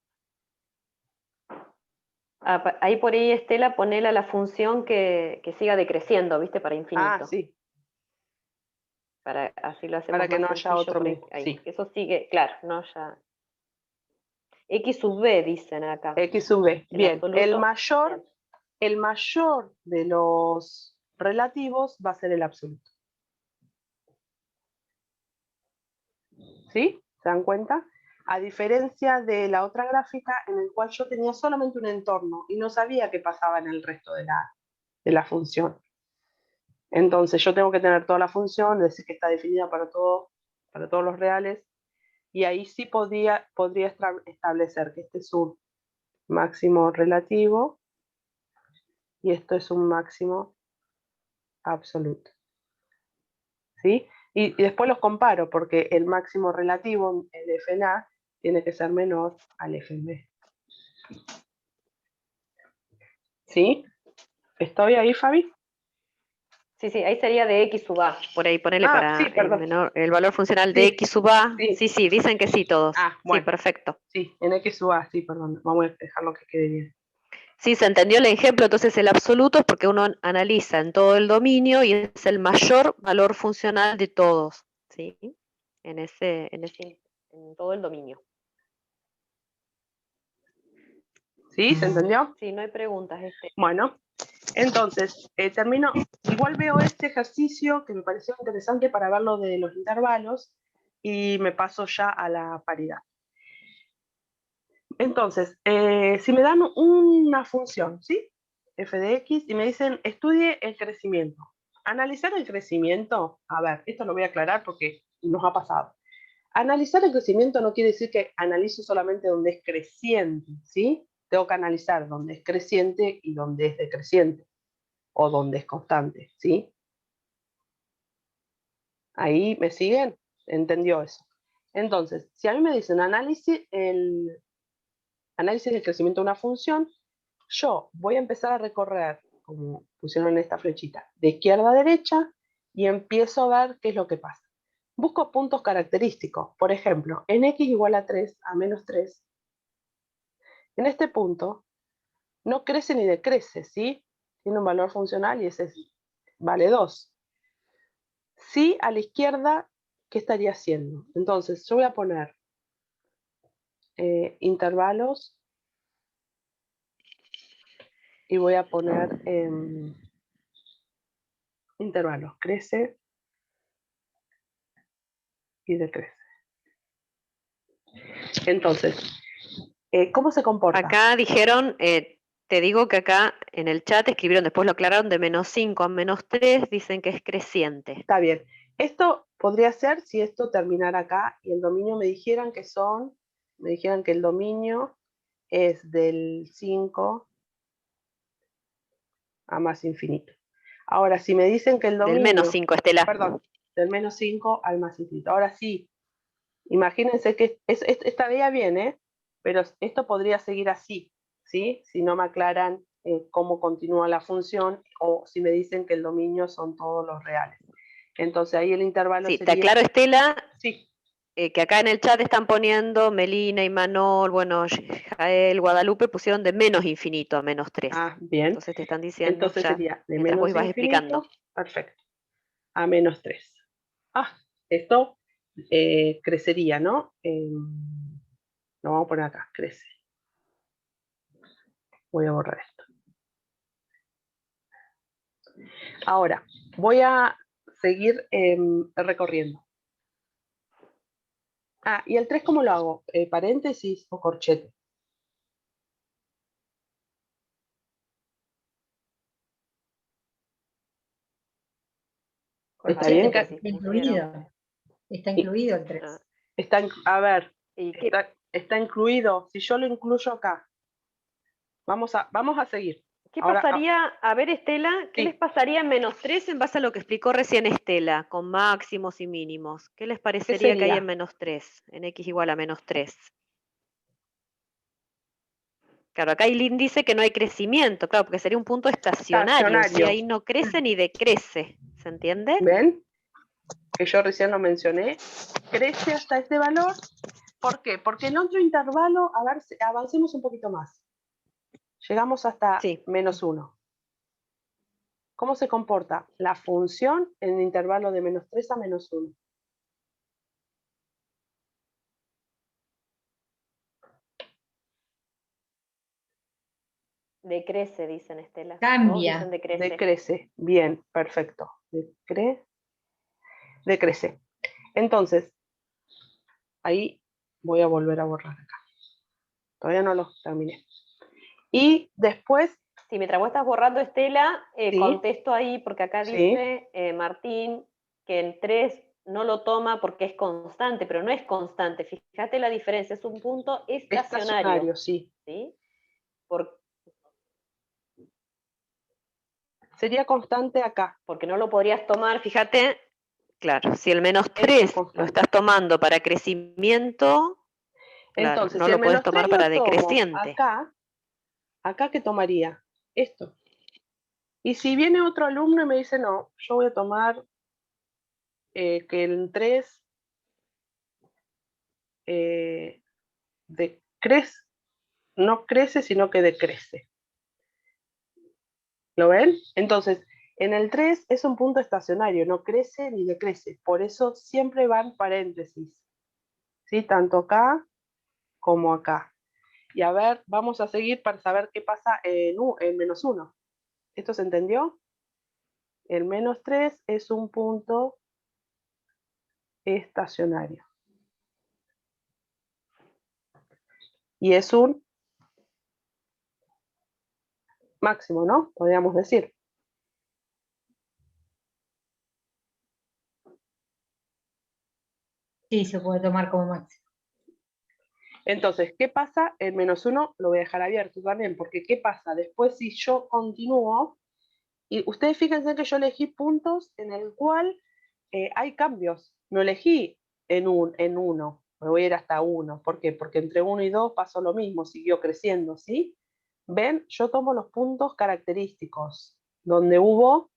Ahí por ahí, Estela, ponela la función que siga decreciendo, ¿viste? Para infinito. Ah, sí, Así lo hacemos para que más no haya sencillo otro por ahí. mismo. Ahí. Sí. Eso sigue, claro, no ya. X sub B dicen acá. X sub B. El Bien, absoluto. el mayor de los relativos va a ser el absoluto. ¿Sí? ¿Se dan cuenta? A diferencia de la otra gráfica en el cual yo tenía solamente un entorno y no sabía qué pasaba en el resto de la función. Entonces yo tengo que tener toda la función, decir que está definida para todos los reales, y ahí sí podría establecer que este es un máximo relativo y esto es un máximo absoluto. ¿Sí? Y después los comparo, porque el máximo relativo, el FNA, tiene que ser menor al FB. ¿Sí? ¿Estoy ahí, Fabi? Sí, ahí sería de X sub A. Por ahí, ponele para sí, perdón. el valor funcional de Sí, X sub A. sí. Sí, dicen que sí todos. Bueno. Sí, perfecto. Sí, en X sub A, sí, perdón. Vamos a dejarlo que quede bien. Sí, se entendió el ejemplo, entonces el absoluto es porque uno analiza en todo el dominio y es el mayor valor funcional de todos, ¿sí? En todo el dominio. ¿Sí? ¿Se entendió? Sí, no hay preguntas. Bueno, entonces, termino. Igual veo este ejercicio que me pareció interesante para ver lo de los intervalos y me paso ya a la paridad. Entonces, si me dan una función, ¿sí? F de X, y me dicen, estudie el crecimiento. Analizar el crecimiento, a ver, esto lo voy a aclarar porque nos ha pasado. Analizar el crecimiento no quiere decir que analizo solamente donde es creciente, ¿sí? Tengo que analizar donde es creciente y donde es decreciente, o donde es constante, ¿sí? ¿Ahí me siguen? ¿Entendió eso? Entonces, si a mí me dicen análisis del crecimiento de una función, yo voy a empezar a recorrer, como pusieron en esta flechita, de izquierda a derecha y empiezo a ver qué es lo que pasa. Busco puntos característicos. Por ejemplo, en x igual a 3, a menos 3, en este punto no crece ni decrece, ¿sí? Tiene un valor funcional y ese vale 2. Sí, a la izquierda, ¿qué estaría haciendo? Entonces, yo voy a poner intervalos y voy a poner intervalos, crece y decrece. Entonces, ¿cómo se comporta? Acá dijeron, te digo que acá en el chat escribieron, después lo aclararon, de menos 5 a menos 3, dicen que es creciente. Está bien. Esto podría ser si esto terminara acá y el dominio me dijeran que el dominio es del 5 a más infinito. Ahora, si me dicen que el dominio... Del menos 5, Estela. Perdón, del menos 5 al más infinito. Ahora sí, imagínense que estaría bien, ¿eh? Pero esto podría seguir así, ¿sí? Si no me aclaran cómo continúa la función o si me dicen que el dominio son todos los reales. Entonces ahí el intervalo Sí, sería... te aclaro, Estela, sí. Que acá en el chat están poniendo Melina, Imanol, bueno, Jael, Guadalupe, pusieron de menos infinito a menos 3. Ah, bien. Entonces te están diciendo Entonces ya, sería de mientras vos menos ibas infinito, explicando. perfecto, a menos 3. Esto crecería, ¿no? Lo vamos a poner acá, crece. Voy a borrar esto. Ahora, voy a seguir recorriendo. ¿Y el 3 cómo lo hago? ¿Paréntesis o corchete? ¿Está bien? Está incluido. Está incluido el 3. A ver, ¿Y qué- está incluido. Si yo lo incluyo acá, vamos a seguir. ¿Qué Ahora, pasaría, a ver Estela, qué sí. les pasaría en -3 en base a lo que explicó recién Estela, con máximos y mínimos? ¿Qué les parecería que hay sería? en -3, en x igual a -3? Claro, acá el índice que no hay crecimiento, claro, porque sería un punto estacionario, ¿sí? Estacionario. Ahí no crece ni decrece, ¿se entiende? ¿Ven? Que yo recién lo mencioné. Crece hasta este valor. ¿Por qué? Porque en otro intervalo, a ver, avancemos un poquito más. Llegamos hasta Sí. -1. ¿Cómo se comporta la función en el intervalo de -3 a -1? Decrece, dicen Estela. Cambia. Todos dicen decrece. Decrece. Bien, perfecto. Decrece. Entonces, ahí voy a volver a borrar acá. Todavía no lo terminé. Y después, Si mientras vos estás borrando, Estela, Sí. contesto ahí, porque acá Sí. dice Martín que el 3 no lo toma porque es constante, pero no es constante. Fíjate la diferencia, es un punto estacionario. sí. ¿Sí? Por- Sería constante acá. porque no lo podrías tomar, fíjate, claro, si el Esto es -3 lo constante. estás tomando para crecimiento, claro, Entonces, no si lo el podés -3 tomar lo para tomo decreciente. acá ¿qué tomaría? Esto. Y si viene otro alumno y me dice, no, yo voy a tomar que el 3 no crece, sino que decrece. ¿Lo ven? Entonces, en el 3 es un punto estacionario, no crece ni decrece. Por eso siempre van paréntesis. ¿Sí? Tanto acá como acá. Y a ver, vamos a seguir para saber qué pasa en -1. ¿Esto se entendió? El -3 es un punto estacionario. Y es un máximo, ¿no? Podríamos decir. Sí, se puede tomar como máximo. Entonces, ¿qué pasa? El -1 lo voy a dejar abierto también, porque ¿qué pasa? Después si yo continúo, y ustedes fíjense que yo elegí puntos en el cual hay cambios. No elegí en 1, me voy a ir hasta 1. ¿Por qué? Porque entre 1 y 2 pasó lo mismo, siguió creciendo, ¿sí? ¿Ven? Yo tomo los puntos característicos, donde hubo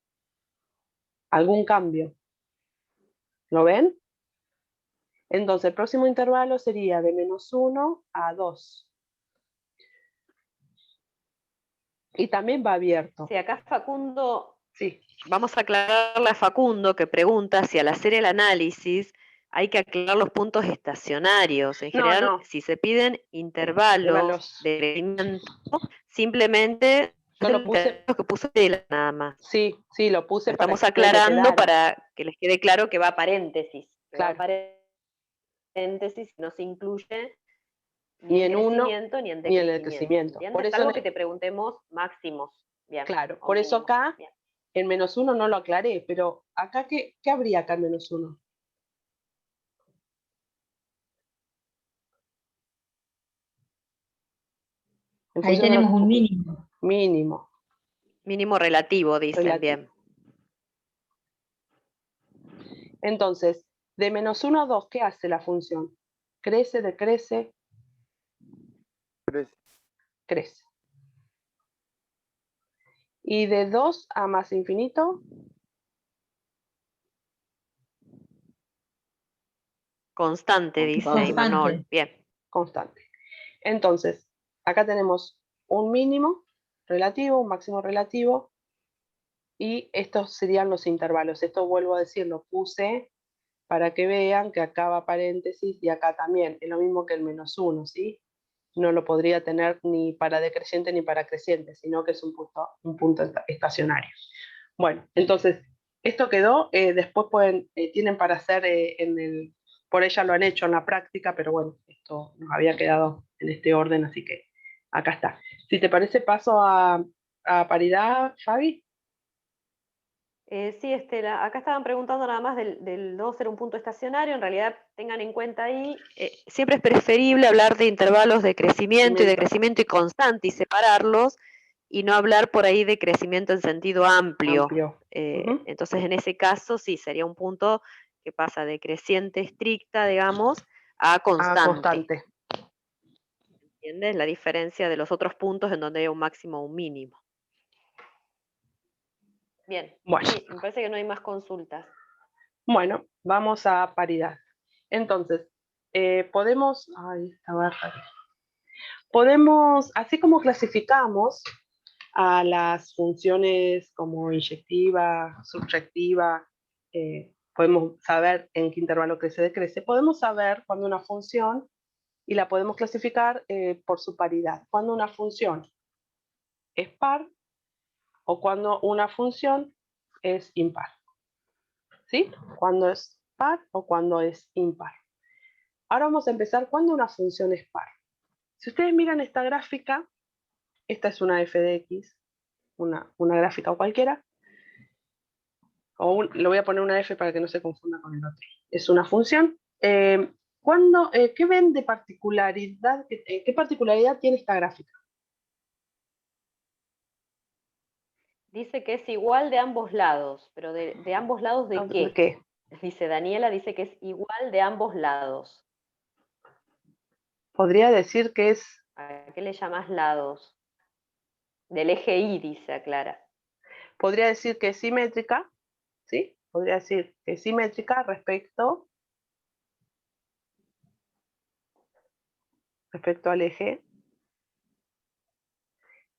algún cambio. ¿Lo ven? Entonces, el próximo intervalo sería de -1 a 2. Y también va abierto. Sí, acá Facundo, Sí. vamos a aclararle a Facundo que pregunta si al hacer el análisis hay que aclarar los puntos estacionarios. En general, No. si se piden intervalos de crecimiento, simplemente Yo lo puse. los que puso Estela nada más. Sí, lo puse para Estamos que ustedes le aclarando quedara. para que les quede claro que va a paréntesis. Claro. Va a paréntesis, no se incluye Ni en uno, crecimiento ni en ni en el decrecimiento. crecimiento. ¿Entiendes? Por eso Salvo que te preguntemos máximos. Bien. Claro, o por eso mínimos. acá Bien. en -1 no lo aclaré, pero acá, ¿qué habría acá en -1? En Ahí función de tenemos lo- un mínimo. Mínimo. Mínimo relativo, dicen, Relativo. bien. Entonces, de -1 a 2, ¿qué hace la función? ¿Crece, decrece? Crece. Y de 2 a más infinito, Constante, dice Imanol. Bien. constante. Entonces, acá tenemos un mínimo relativo, un máximo relativo, y estos serían los intervalos. Esto vuelvo a decir, lo puse para que vean que acá va paréntesis y acá también. Es lo mismo que el -1, ¿sí? No lo podría tener ni para decreciente ni para creciente, sino que es un punto estacionario. Bueno, entonces, esto quedó. Después tienen para hacer por ella lo han hecho en la práctica, pero bueno, esto nos había quedado en este orden, así que acá está. Si te parece, paso a paridad, Fabi. Sí, Estela, acá estaban preguntando nada más del 2 ser un punto estacionario. En realidad, tengan en cuenta ahí, siempre es preferible hablar de intervalos de crecimiento y constante y separarlos, y no hablar por ahí de crecimiento en sentido amplio. Amplio. Ujú. Entonces, en ese caso, sí, sería un punto que pasa de creciente estricta, digamos, a constante. Constante. ¿Entiendes? La diferencia de los otros puntos en donde hay un máximo o un mínimo. Bien, Bueno. sí, me parece que no hay más consultas. Bueno, vamos a paridad. Entonces, podemos, así como clasificamos a las funciones como inyectiva, subtractiva, podemos saber en qué intervalo crece o decrece, podemos saber cuando una función, y la podemos clasificar por su paridad, cuando una función es par o cuando una función es impar. ¿Sí? Cuando es par o cuando es impar. Ahora vamos a empezar cuando una función es par. Si ustedes miran esta gráfica, esta es una f de x, una gráfica o cualquiera, le voy a poner una f para que no se confunda con el otro. Es una función. ¿Qué ven de particularidad? ¿Qué particularidad tiene esta gráfica? Dice que es igual de ambos lados, pero ¿de ambos lados de qué? ¿De qué? Dice Daniela, dice que es igual de ambos lados. Podría decir que es... ¿A qué le llamas lados? Del eje Y, dice Clara. Podría decir que es simétrica, ¿sí? Podría decir que es simétrica respecto al eje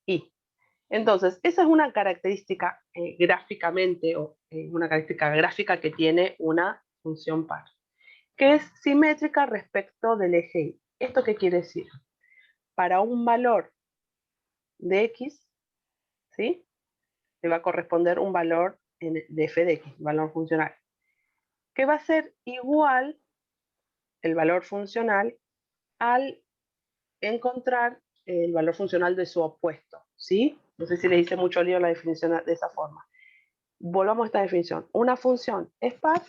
Y. Entonces, esa es una característica gráficamente, o una característica gráfica que tiene una función par, que es simétrica respecto del eje Y. ¿Esto qué quiere decir? Para un valor de x, ¿sí? Le va a corresponder un valor de f de x, valor funcional, que va a ser igual el valor funcional al encontrar el valor funcional de su opuesto, ¿sí? No sé si le hice mucho lío la definición de esa forma. Volvamos a esta definición. Una función es par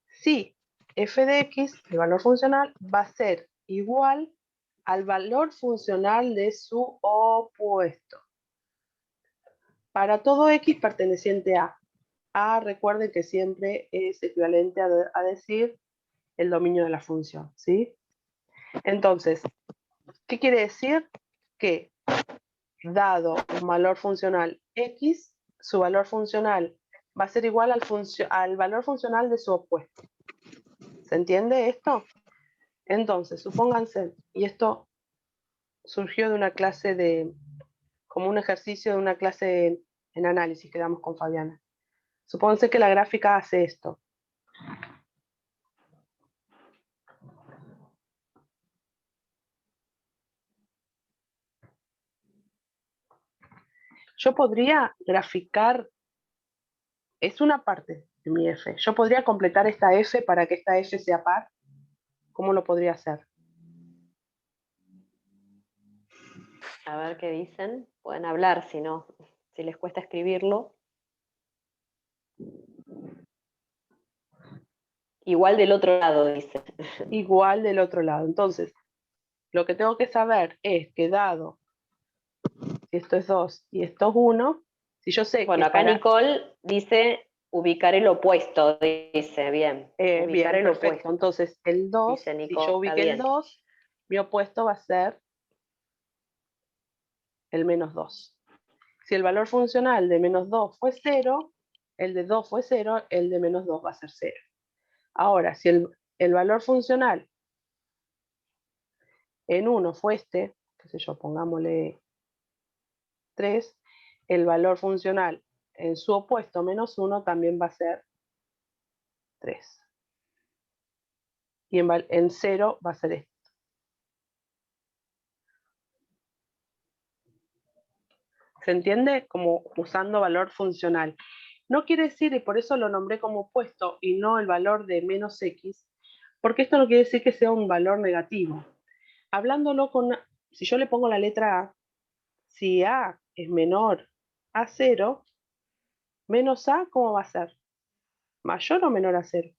si f de x, el valor funcional, va a ser igual al valor funcional de su opuesto. Para todo x perteneciente a. A, recuerden que siempre es equivalente a decir el dominio de la función, ¿sí? Entonces, ¿qué quiere decir? Que dado un valor funcional x, su valor funcional va a ser igual al valor funcional de su opuesto. ¿Se entiende esto? Entonces, supónganse, y esto surgió de una clase como un ejercicio de una clase en análisis que damos con Fabiana. Supónganse que la gráfica hace esto. Yo podría graficar, es una parte de mi f. Yo podría completar esta f para que esta f sea par. ¿Cómo lo podría hacer? A ver qué dicen. Pueden hablar, si no, si les cuesta escribirlo. Igual del otro lado, dice. Igual del otro lado. Entonces, lo que tengo que saber es que dado que esto es 2 y esto es 1, si yo sé bueno, que acá Nicole dice ubicar el opuesto, dice, bien. Ubicar bien, el perfecto. opuesto. Entonces, el 2, Dice si Nico, yo está ubiqué el bien. 2, mi opuesto va a ser el menos 2. Si el valor funcional de menos 2 fue 0, el de 2 fue 0, el de menos 2 va a ser 0. Ahora, si el valor funcional en 1 fue este, qué sé yo, pongámosle 3, el valor funcional en su opuesto menos 1 también va a ser 3. Y en 0 va a ser esto. ¿Se entiende? Como usando valor funcional. No quiere decir, y por eso lo nombré como opuesto y no el valor de menos x, porque esto no quiere decir que sea un valor negativo. Hablándolo si yo le pongo la letra A, si A es menor a 0, Menos A, ¿cómo va a ser? ¿Mayor o menor a 0?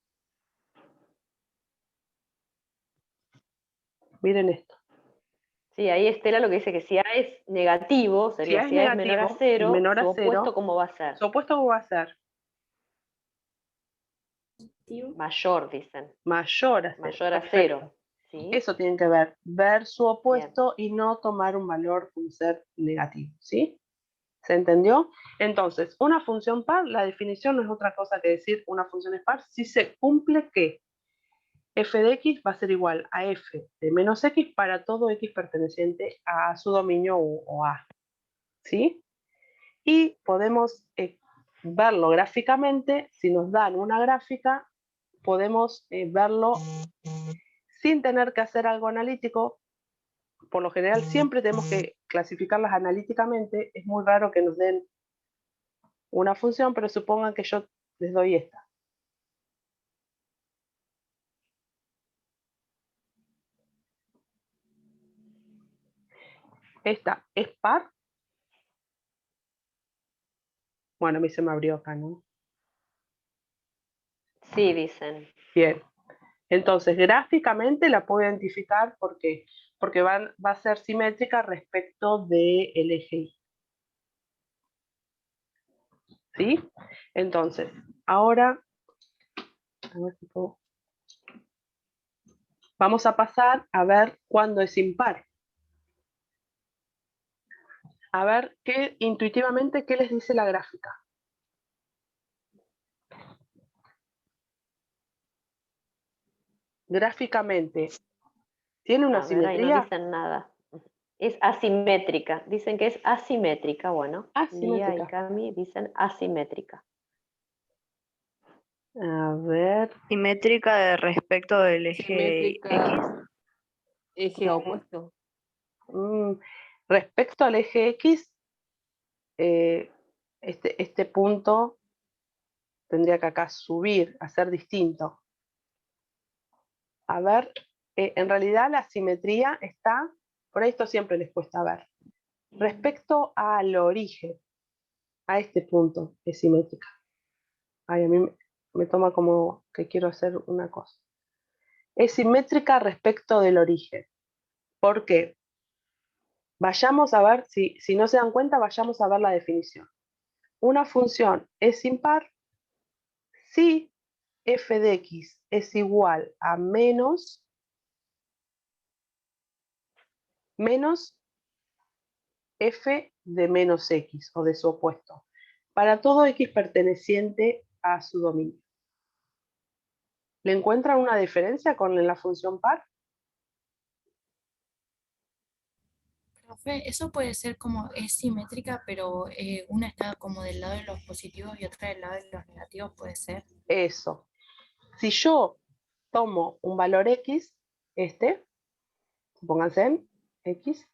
Miren esto. Sí, ahí Estela lo que dice que si A es negativo, Si sería A es si A es menor a negativo y 0, menor a su 0, opuesto, ¿cómo va a ser? su opuesto, ¿cómo va a ser? Mayor, dicen. Mayor a 0. Mayor a Perfecto. 0. ¿Sí? Eso tienen que ver su opuesto y no tomar un valor, un ser negativo, ¿sí? ¿Se entendió? Entonces, una función par, la definición no es otra cosa que decir una función es par si se cumple que f de x va a ser igual a f de menos x para todo x perteneciente a su dominio o A, ¿sí? Y podemos verlo gráficamente, si nos dan una gráfica, podemos verlo sin tener que hacer algo analítico. Por lo general siempre tenemos que clasificarlas analíticamente, es muy raro que nos den una función, pero supongan que yo les doy esta. Esta es par. Bueno, a mí se me abrió acá, ¿no? Sí, dicen. Bien. Entonces, gráficamente la puedo identificar porque va a ser simétrica respecto del eje Y. ¿Sí? Entonces, ahora a ver si puedo. Vamos a pasar a ver cuándo es impar. A ver intuitivamente qué les dice la gráfica. Gráficamente, ¿tiene una A ver, ahí no simetría? dicen nada. Es asimétrica. Dicen que es asimétrica. Bueno, Lía y Asimétrica. Cami dicen asimétrica. A ver. Simétrica de respecto del eje Simétrica, eje X. opuesto. Respecto al eje X, este punto tendría que acá subir, hacer distinto. A ver, en realidad la simetría está, por esto siempre les cuesta ver. Respecto al origen, a este punto es simétrica. Ay, a mí me toma como que quiero hacer una cosa. Es simétrica respecto del origen. ¿Por qué? Vayamos a ver, si no se dan cuenta, vayamos a ver la definición. Una función es impar si f de x es igual a menos f de menos x o de su opuesto, para todo x perteneciente a su dominio. ¿Le encuentran una diferencia con la función par? Profe, eso puede ser como es simétrica, pero una está como del lado de los positivos y otra del lado de los negativos, puede ser. Eso. Si yo tomo un valor x, pónganse en x,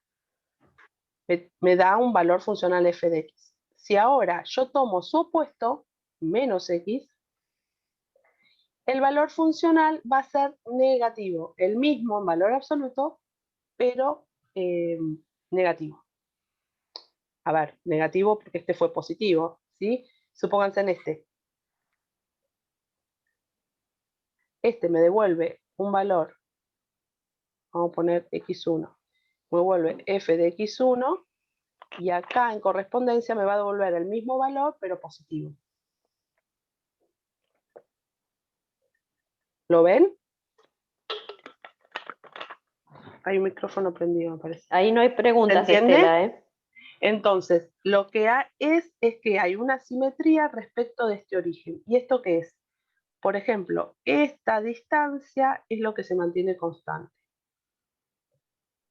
me da un valor funcional f de x. Si ahora yo tomo su opuesto, menos x, el valor funcional va a ser negativo, el mismo en valor absoluto, pero negativo. A ver, negativo porque este fue positivo, ¿sí? Supónganse en este. Este me devuelve un valor, vamos a poner x1, me devuelve f de x1, y acá en correspondencia me va a devolver el mismo valor, pero positivo. ¿Lo ven? Hay un micrófono prendido, me parece. Ahí no hay preguntas, ¿Se entiende? Estela, ¿eh? Entonces, lo que es que hay una simetría respecto de este origen. ¿Y esto qué es? Por ejemplo, esta distancia es lo que se mantiene constante.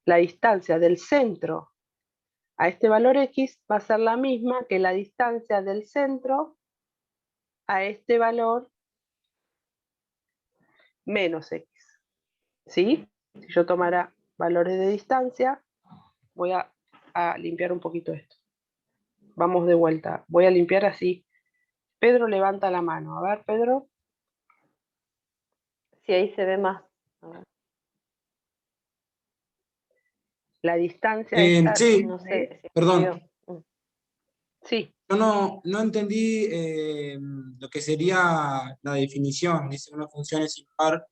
La distancia del centro a este valor x va a ser la misma que la distancia del centro a este valor menos x. ¿Sí? Si yo tomara valores de distancia, voy a limpiar un poquito esto. Vamos de vuelta. Voy a limpiar así. Pedro levanta la mano. A ver, Pedro. Sí, ahí se ve más. A ver. La distancia esta Sí, No sé. Si perdón. escribió. Sí, Yo no entendí lo que sería la definición. Dice una función es impar.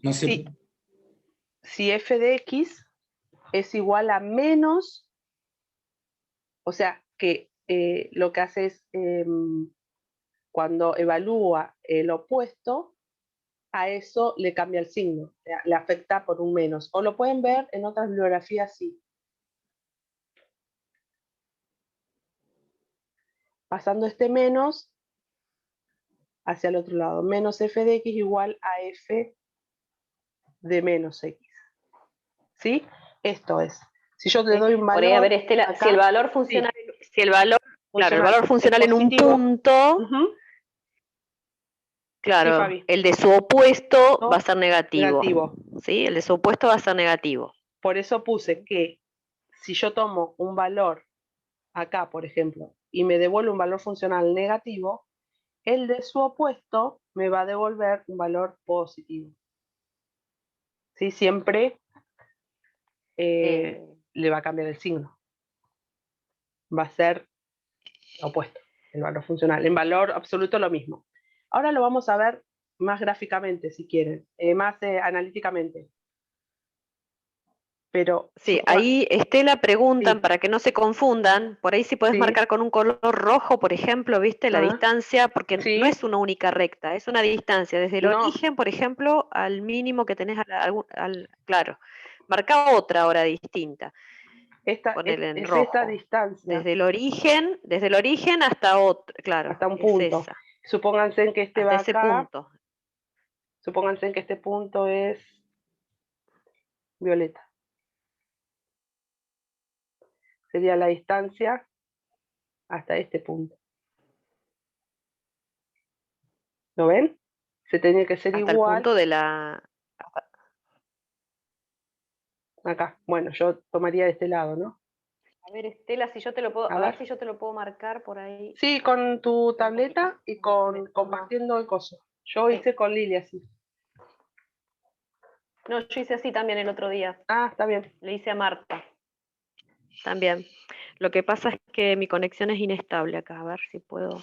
No sé. sí. Si f de x es igual a menos, o sea, que lo que hace es, cuando evalúa el opuesto, a eso le cambia el signo, o sea, le afecta por un menos. O lo pueden ver en otras bibliografías, sí. Pasando este menos hacia el otro lado. Menos f de x igual a f de menos x. ¿Sí? Esto es. Si yo te doy un Por ahí, a ver, valor Estela, acá, si el valor funcional, si el valor, claro, el funcional valor funcional es en un positivo. punto, Ujú. claro, Fabi. el de su opuesto No, va a ser negativo. negativo. ¿Sí? El de su opuesto va a ser negativo. Por eso puse que si yo tomo un valor acá, por ejemplo, y me devuelve un valor funcional negativo, el de su opuesto me va a devolver un valor positivo. ¿Sí? Siempre le va a cambiar el signo. Va a ser opuesto, el valor funcional. En valor absoluto lo mismo. Ahora lo vamos a ver más gráficamente, si quieren, más analíticamente. Pero Sí, ahí, Estela, preguntan, sí, para que no se confundan, por ahí sí puedes sí, marcar con un color rojo, por ejemplo, ¿viste? La ah, distancia, porque no sí, es una única recta, es una distancia desde el no, origen, por ejemplo, al mínimo que tenés, claro. Marca otra hora distinta. Ponele en es rojo. esta distancia, Desde el origen hasta otro, claro, hasta un es punto. esa. Supónganse que este Hasta va ese acá, punto. supónganse que este punto es violeta. Sería la distancia hasta este punto. ¿Lo ven? Se tenía que ser Hasta el igual punto de la... acá. Bueno, yo tomaría de este lado, ¿no? A ver, Estela, si yo te lo puedo, A a ver ver. si yo te lo puedo marcar por ahí. Sí, con tu tableta y compartiendo el coso. Yo hice con Lili así. No, yo hice así también el otro día. Ah, está bien. Le hice a Marta. También. Lo que pasa es que mi conexión es inestable acá. A ver si puedo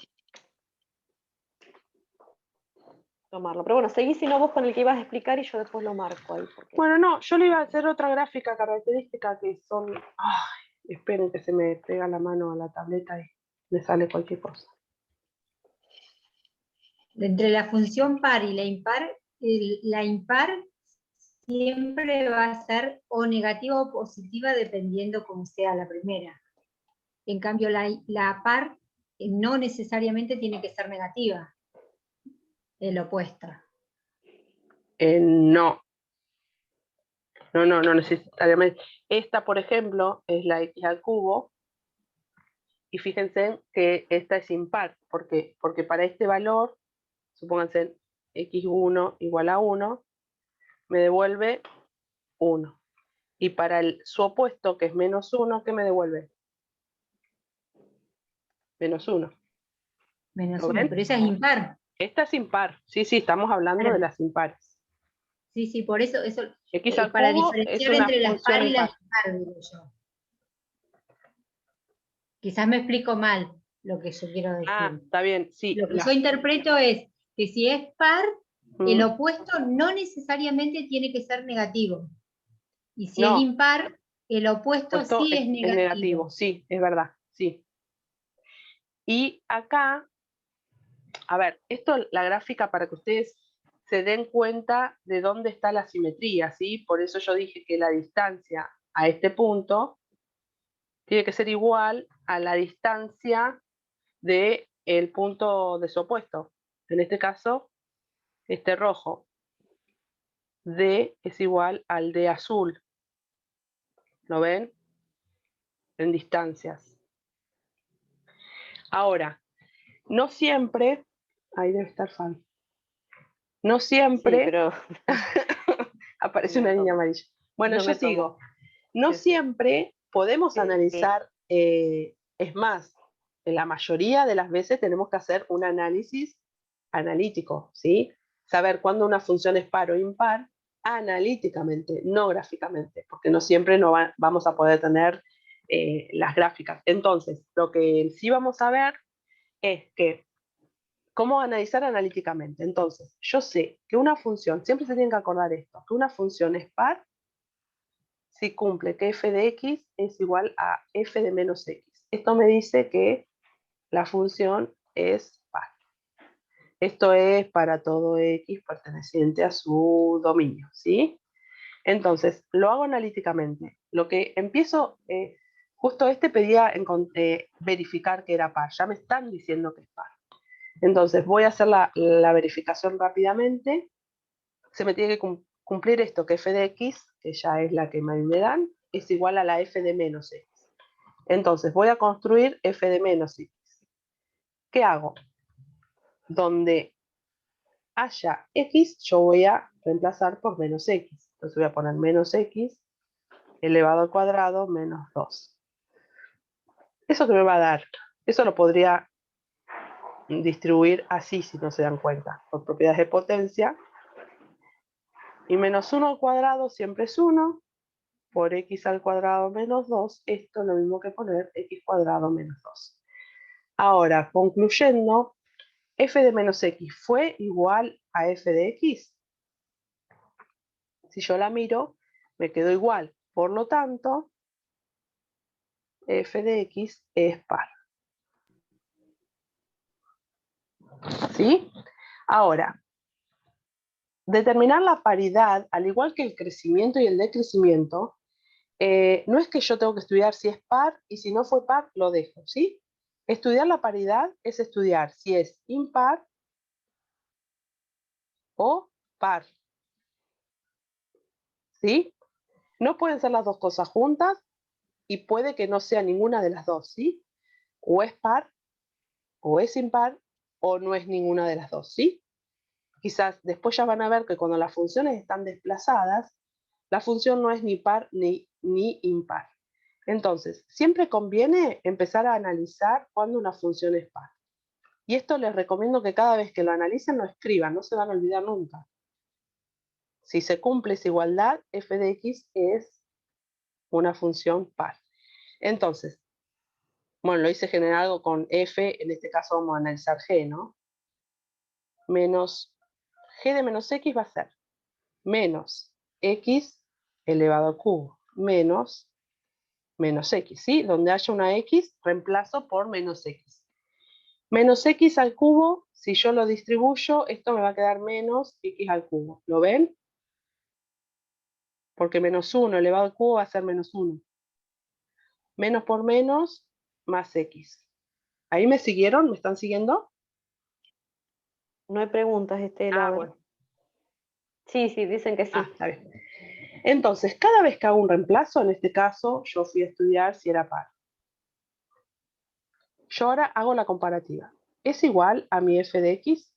tomarlo. Pero bueno, seguí si no vos con el que ibas a explicar y yo después lo marco ahí. Porque... Bueno, no, yo le iba a hacer otra gráfica característica que son... Ay, esperen que se me pega la mano a la tableta y me sale cualquier cosa. Entre la función par y la impar siempre va a ser o negativa o positiva dependiendo cómo sea la primera. En cambio, la par no necesariamente tiene que ser negativa, el opuesto. No. No necesariamente. Esta, por ejemplo, es la x al cubo. Y fíjense que esta es impar. ¿Por qué? Porque para este valor, supónganse x1 igual a 1, me devuelve 1. Y para su opuesto, que es menos 1, ¿qué me devuelve? Menos 1. Menos ¿Lo 1, ven? pero esa es impar. Esta es impar. Sí, estamos hablando Claro. de las impares. Sí, por eso X al para cubo es diferenciar una entre las función par y las impar. impar, digo yo. Quizás me explico mal lo que yo quiero decir. Ah, está bien, sí. Lo que yo interpreto es que si es par, el opuesto no necesariamente tiene que ser negativo. Y si es impar, el opuesto sí es negativo. Sí, es verdad, sí. Y acá, a ver, esto, la gráfica para que ustedes se den cuenta de dónde está la simetría, ¿sí? Por eso yo dije que la distancia a este punto tiene que ser igual a la distancia del punto de su opuesto. En este caso, este rojo. D es igual al D azul. ¿Lo ven? En distancias. Ahora, no siempre, ahí debe estar Fabi. No siempre, Sí, pero... aparece una niña amarilla. Bueno, yo sigo. No siempre podemos analizar, es más, en la mayoría de las veces tenemos que hacer un análisis analítico, ¿sí? Saber cuándo una función es par o impar analíticamente, no gráficamente, porque no siempre vamos a poder tener las gráficas. Entonces, lo que sí vamos a ver es que cómo analizar analíticamente. Entonces, yo sé que una función, siempre se tienen que acordar esto, que una función es par si cumple que f de x es igual a f de menos x. Esto me dice que la función es par. Esto es para todo x perteneciente a su dominio, ¿sí? Entonces, lo hago analíticamente. Lo que empiezo, justo pedía verificar que era par. Ya me están diciendo que es par. Entonces, voy a hacer la verificación rápidamente. Se me tiene que cumplir esto, que f de x, que ya es la que me dan, es igual a la f de menos x. Entonces, voy a construir f de menos x. ¿Qué hago? Donde haya x, yo voy a reemplazar por menos x. Entonces voy a poner menos x elevado al cuadrado menos 2. ¿Eso qué me va a dar? Eso lo podría distribuir así, si no se dan cuenta, por propiedades de potencia. Y menos 1 al cuadrado siempre es 1, por x al cuadrado menos 2, esto es lo mismo que poner x cuadrado menos 2. Ahora, concluyendo, f de menos x fue igual a f de x. Si yo la miro, me quedó igual. Por lo tanto, f de x es par. ¿Sí? Ahora, determinar la paridad, al igual que el crecimiento y el decrecimiento, no es que yo tengo que estudiar si es par y si no fue par, lo dejo, ¿sí? Estudiar la paridad es estudiar si es impar o par. ¿Sí? No pueden ser las dos cosas juntas y puede que no sea ninguna de las dos, ¿sí? O es par, o es impar, o no es ninguna de las dos, ¿sí? Quizás después ya van a ver que cuando las funciones están desplazadas, la función no es ni par ni impar. Entonces, siempre conviene empezar a analizar cuando una función es par. Y esto les recomiendo que cada vez que lo analicen lo escriban, no se van a olvidar nunca. Si se cumple esa igualdad, f de x es una función par. Entonces, bueno, lo hice generado con f, en este caso vamos a analizar g, ¿no? Menos g de menos x va a ser menos x elevado al cubo, menos x, ¿sí? Donde haya una x, reemplazo por menos x. Menos x al cubo, si yo lo distribuyo, esto me va a quedar menos x al cubo. ¿Lo ven? Porque menos 1 elevado al cubo va a ser menos 1. Menos por menos, más x. ¿Ahí me siguieron? ¿Me están siguiendo? No hay preguntas, Estela. Bueno. Sí, dicen que sí. Está bien. Entonces, cada vez que hago un reemplazo, en este caso, yo fui a estudiar si era par. Yo ahora hago la comparativa. ¿Es igual a mi f de x?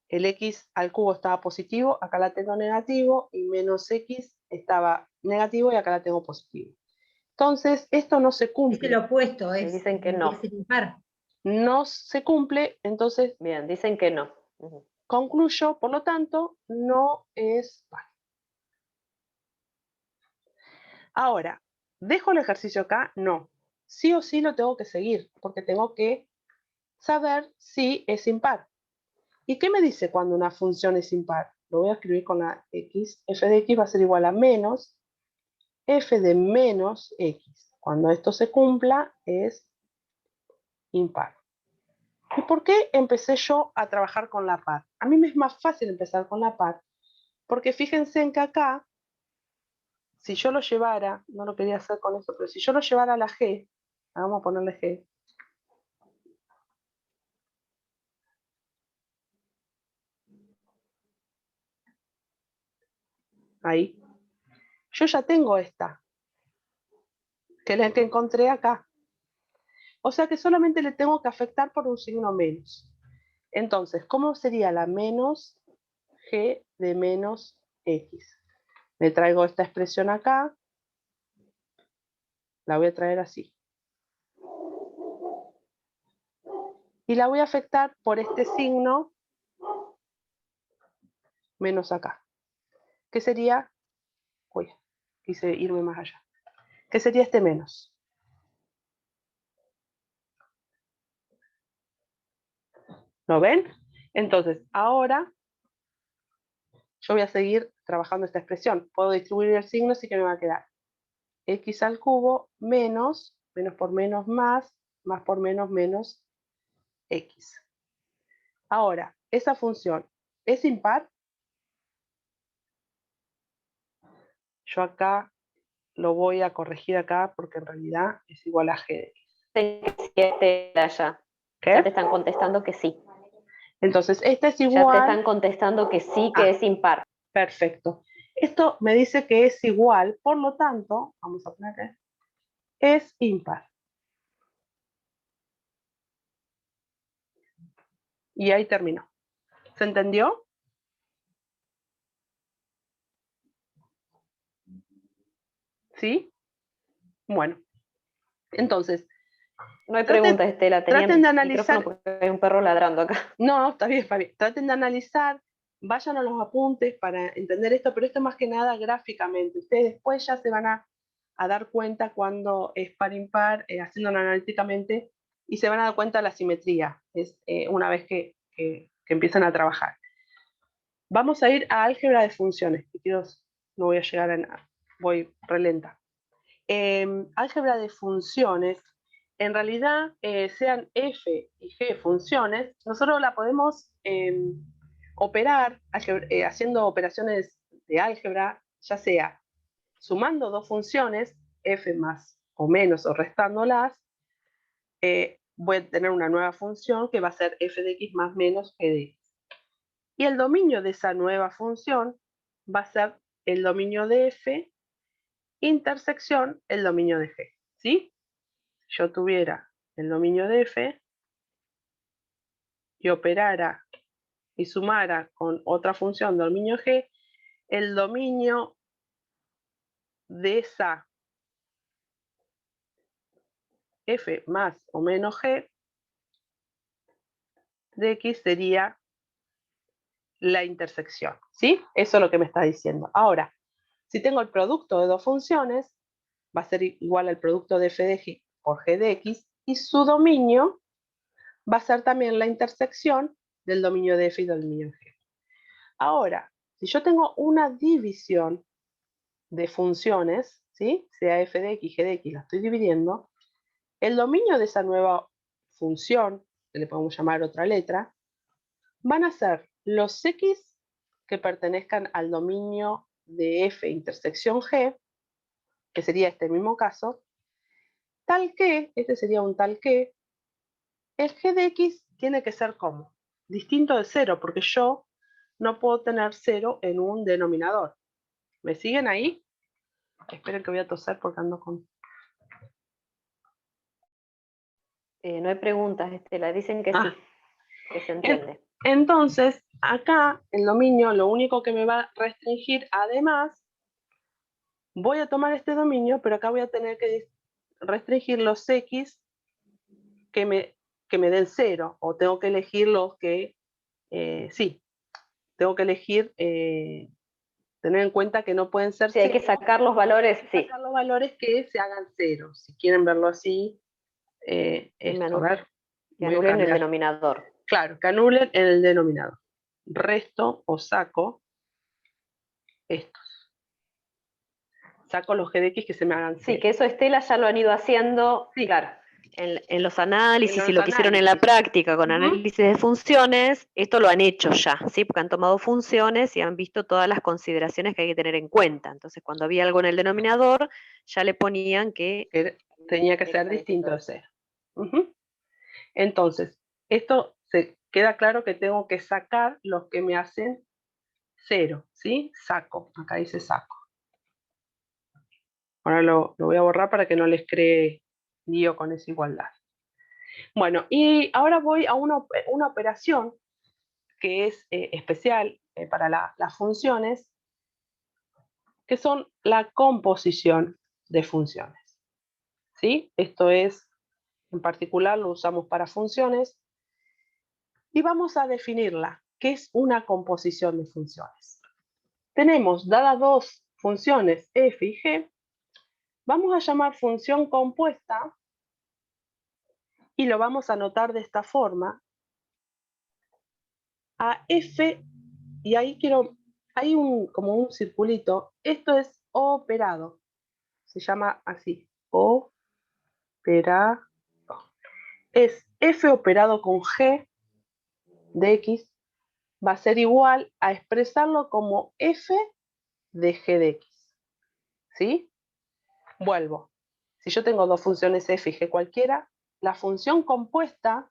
El x al cubo estaba positivo, acá la tengo negativo, y menos x estaba negativo y acá la tengo positivo. Entonces, esto no se cumple. Es el opuesto, Me dicen que no. es el impar. No se cumple, entonces Bien, dicen que no. concluyo, por lo tanto, no es par. Ahora, ¿dejo el ejercicio acá? No. Sí o sí lo tengo que seguir, porque tengo que saber si es impar. ¿Y qué me dice cuando una función es impar? Lo voy a escribir con la x. F de x va a ser igual a menos f de menos x. Cuando esto se cumpla, es impar. ¿Y por qué empecé yo a trabajar con la par? A mí me es más fácil empezar con la par, porque fíjense en que acá, si yo lo llevara, no lo quería hacer con eso, pero si yo lo llevara a la g, vamos a ponerle g, ahí, yo ya tengo esta, que es la que encontré acá. O sea que solamente le tengo que afectar por un signo menos. Entonces, ¿cómo sería la menos g de menos x? Me traigo esta expresión acá, la voy a traer así. Y la voy a afectar por este signo menos acá. ¿Qué sería? Uy, quise irme más allá. que sería este menos. ¿Lo ven? Entonces, ahora yo voy a seguir trabajando esta expresión. Puedo distribuir el signo, así que me va a quedar x al cubo menos, menos por menos más por menos menos x. Ahora, esa función, ¿es impar? Yo acá lo voy a corregir acá porque en realidad es igual a g de x. Ya. ¿Qué? Ya te están contestando que sí. Entonces, este es Ya te igual. están contestando que sí, que Ah. es impar. Perfecto. Esto me dice que es igual, por lo tanto, vamos a poner que es impar. Y ahí terminó. ¿Se entendió? ¿Sí? Bueno. Entonces, No hay preguntas, Estela. Tenía traten de el micrófono analizar. porque hay un perro ladrando acá. No, está bien, está bien. Traten de analizar, vayan a los apuntes para entender esto, pero esto más que nada gráficamente. Ustedes después ya se van a dar cuenta cuando es par impar, haciéndolo analíticamente, y se van a dar cuenta de la simetría, una vez que empiezan a trabajar. Vamos a ir a álgebra de funciones, que no voy a llegar a nada, voy relenta. Álgebra de funciones, en realidad, sean f y g funciones, nosotros la podemos operar haciendo operaciones de álgebra, ya sea sumando dos funciones, f más o menos o restándolas, voy a tener una nueva función que va a ser f de x más menos g de x. Y el dominio de esa nueva función va a ser el dominio de f intersección el dominio de g. ¿Sí? Yo tuviera el dominio de f y operara y sumara con otra función dominio g, el dominio de esa f más o menos g de x sería la intersección. ¿Sí? Eso es lo que me está diciendo. Ahora, si tengo el producto de dos funciones, va a ser igual al producto de f de g por g de x, y su dominio va a ser también la intersección del dominio de f y del dominio de g. Ahora, si yo tengo una división de funciones, ¿sí? Sea f de x, g de x, la estoy dividiendo, el dominio de esa nueva función, que le podemos llamar otra letra, van a ser los x que pertenezcan al dominio de f intersección g, que sería este mismo caso, tal que, este sería un tal que, el g de x tiene que ser como distinto de 0, porque yo no puedo tener 0 en un denominador. ¿Me siguen ahí? Esperen que voy a toser porque ando con... No hay preguntas, Estela. Dicen que sí, que se entiende. Entonces, acá el dominio lo único que me va a restringir, además, voy a tomar este dominio, pero acá voy a tener que restringir los x que me den 0, o tengo que elegir los que, sí, tengo que elegir, tener en cuenta que no pueden ser 0. Sí, hay que sacar los valores, sí. Sacar los valores que se hagan 0, si quieren verlo así, esto, a ver. Que anulen el denominador. Claro, que anulen en el denominador. Resto o saco estos. Saco los g de x que se me hagan 0. Sí, que eso Estela ya lo han ido haciendo, sí, claro, en los análisis, en los y lo que hicieron en la práctica con análisis de funciones, esto lo han hecho ya, ¿sí? Porque han tomado funciones y han visto todas las consideraciones que hay que tener en cuenta. Entonces, cuando había algo en el denominador, ya le ponían que tenía que ser distinto de 0. Entonces, esto se queda claro que tengo que sacar los que me hacen 0, ¿sí? Saco, acá dice saco. Ahora lo voy a borrar para que no les cree lío con esa igualdad. Bueno, y ahora voy a una operación que es especial para las funciones, que son la composición de funciones. ¿Sí? Esto es, en particular, lo usamos para funciones. Y vamos a definirla. ¿Qué es una composición de funciones? Tenemos dadas dos funciones f y g, Vamos a llamar función compuesta y lo vamos a anotar de esta forma. A f, y ahí hay como un circulito. Esto es operado. Se llama así, operado. Es f operado con g de x, va a ser igual a expresarlo como f de g de x. ¿Sí? Vuelvo. Si yo tengo dos funciones f y g cualquiera, la función compuesta,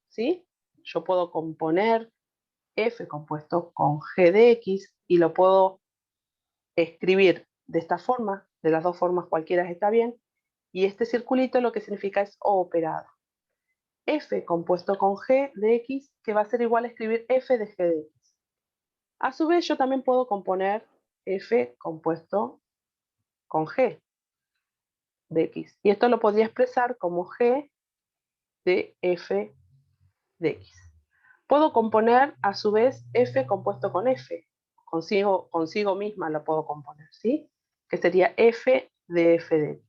¿sí? Yo puedo componer f compuesto con g de x y lo puedo escribir de esta forma, de las dos formas cualquiera está bien, y este circulito lo que significa es operado. F compuesto con g de x, que va a ser igual a escribir f de g de x. A su vez yo también puedo componer f compuesto con g de x, y esto lo podría expresar como g de f de x. Puedo componer a su vez f compuesto con f, consigo misma lo puedo componer, ¿sí? Que sería f de x.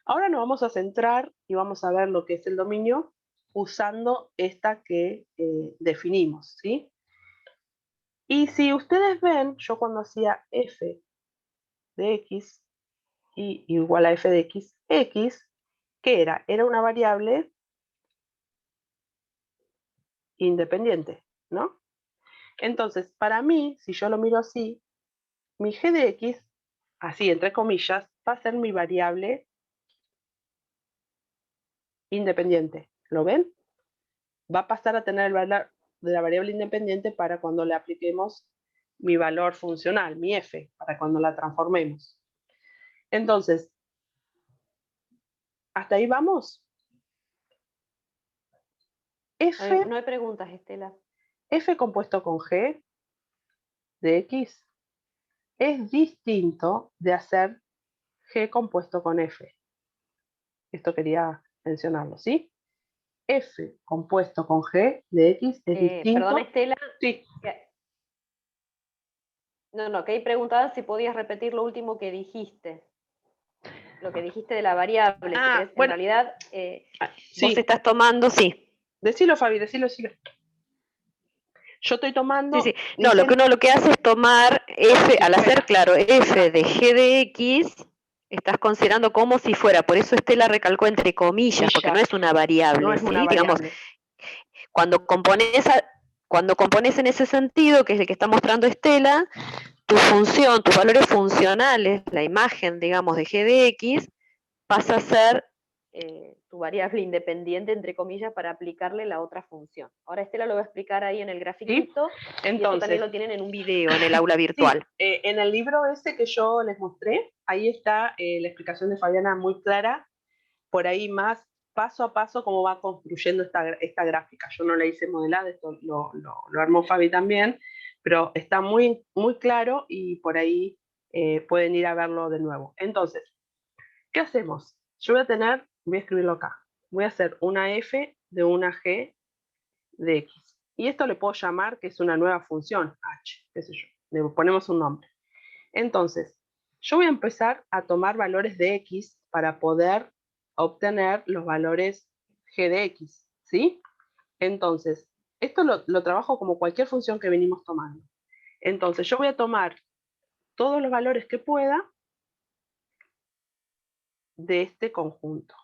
Ahora nos vamos a centrar y vamos a ver lo que es el dominio usando esta que definimos, ¿sí? Y si ustedes ven, yo cuando hacía f de x y igual a f de x, x, ¿qué era? Era una variable independiente, ¿no? Entonces, para mí, si yo lo miro así, mi g de x, así entre comillas, va a ser mi variable independiente. ¿Lo ven? Va a pasar a tener el valor de la variable independiente para cuando le apliquemos mi valor funcional, mi f, para cuando la transformemos. Entonces, ¿hasta ahí vamos? F, No hay preguntas, Estela. f compuesto con g de x es distinto de hacer g compuesto con f. Esto quería mencionarlo, ¿sí? F compuesto con g de x es distinto. Perdón, Estela. Sí. No, que ahí preguntaba si podías repetir lo último que dijiste. Lo que dijiste de la variable, si querés, bueno, en realidad, sí. vos estás tomando, sí. Decilo, Fabi, decilo. Yo estoy tomando... Sí. No, lo que hace es tomar f, al hacer, claro, f de g de x, estás considerando como si fuera, por eso Estela recalcó entre comillas, porque no es una variable, no es ¿sí? una Digamos, variable. cuando compones en ese sentido, que es el que está mostrando Estela, tu función, tus valores funcionales, la imagen, digamos, de g de x, pasa a ser tu variable independiente, entre comillas, para aplicarle la otra función. Ahora Estela lo va a explicar ahí en el grafiquito, ¿sí? Y eso también lo tienen en un video, en el aula virtual. Sí, en el libro ese que yo les mostré, ahí está la explicación de Fabiana muy clara, por ahí más paso a paso cómo va construyendo esta gráfica. Yo no la hice modelada, esto lo armó Fabi también, pero está muy, muy claro y por ahí pueden ir a verlo de nuevo. Entonces, ¿qué hacemos? Yo voy a escribirlo acá, voy a hacer una f de una g de x. Y esto le puedo llamar que es una nueva función, h, qué sé yo, le ponemos un nombre. Entonces, yo voy a empezar a tomar valores de x para poder obtener los valores g de x, ¿sí? Entonces, esto lo trabajo como cualquier función que venimos tomando. Entonces, yo voy a tomar todos los valores que pueda de este conjunto.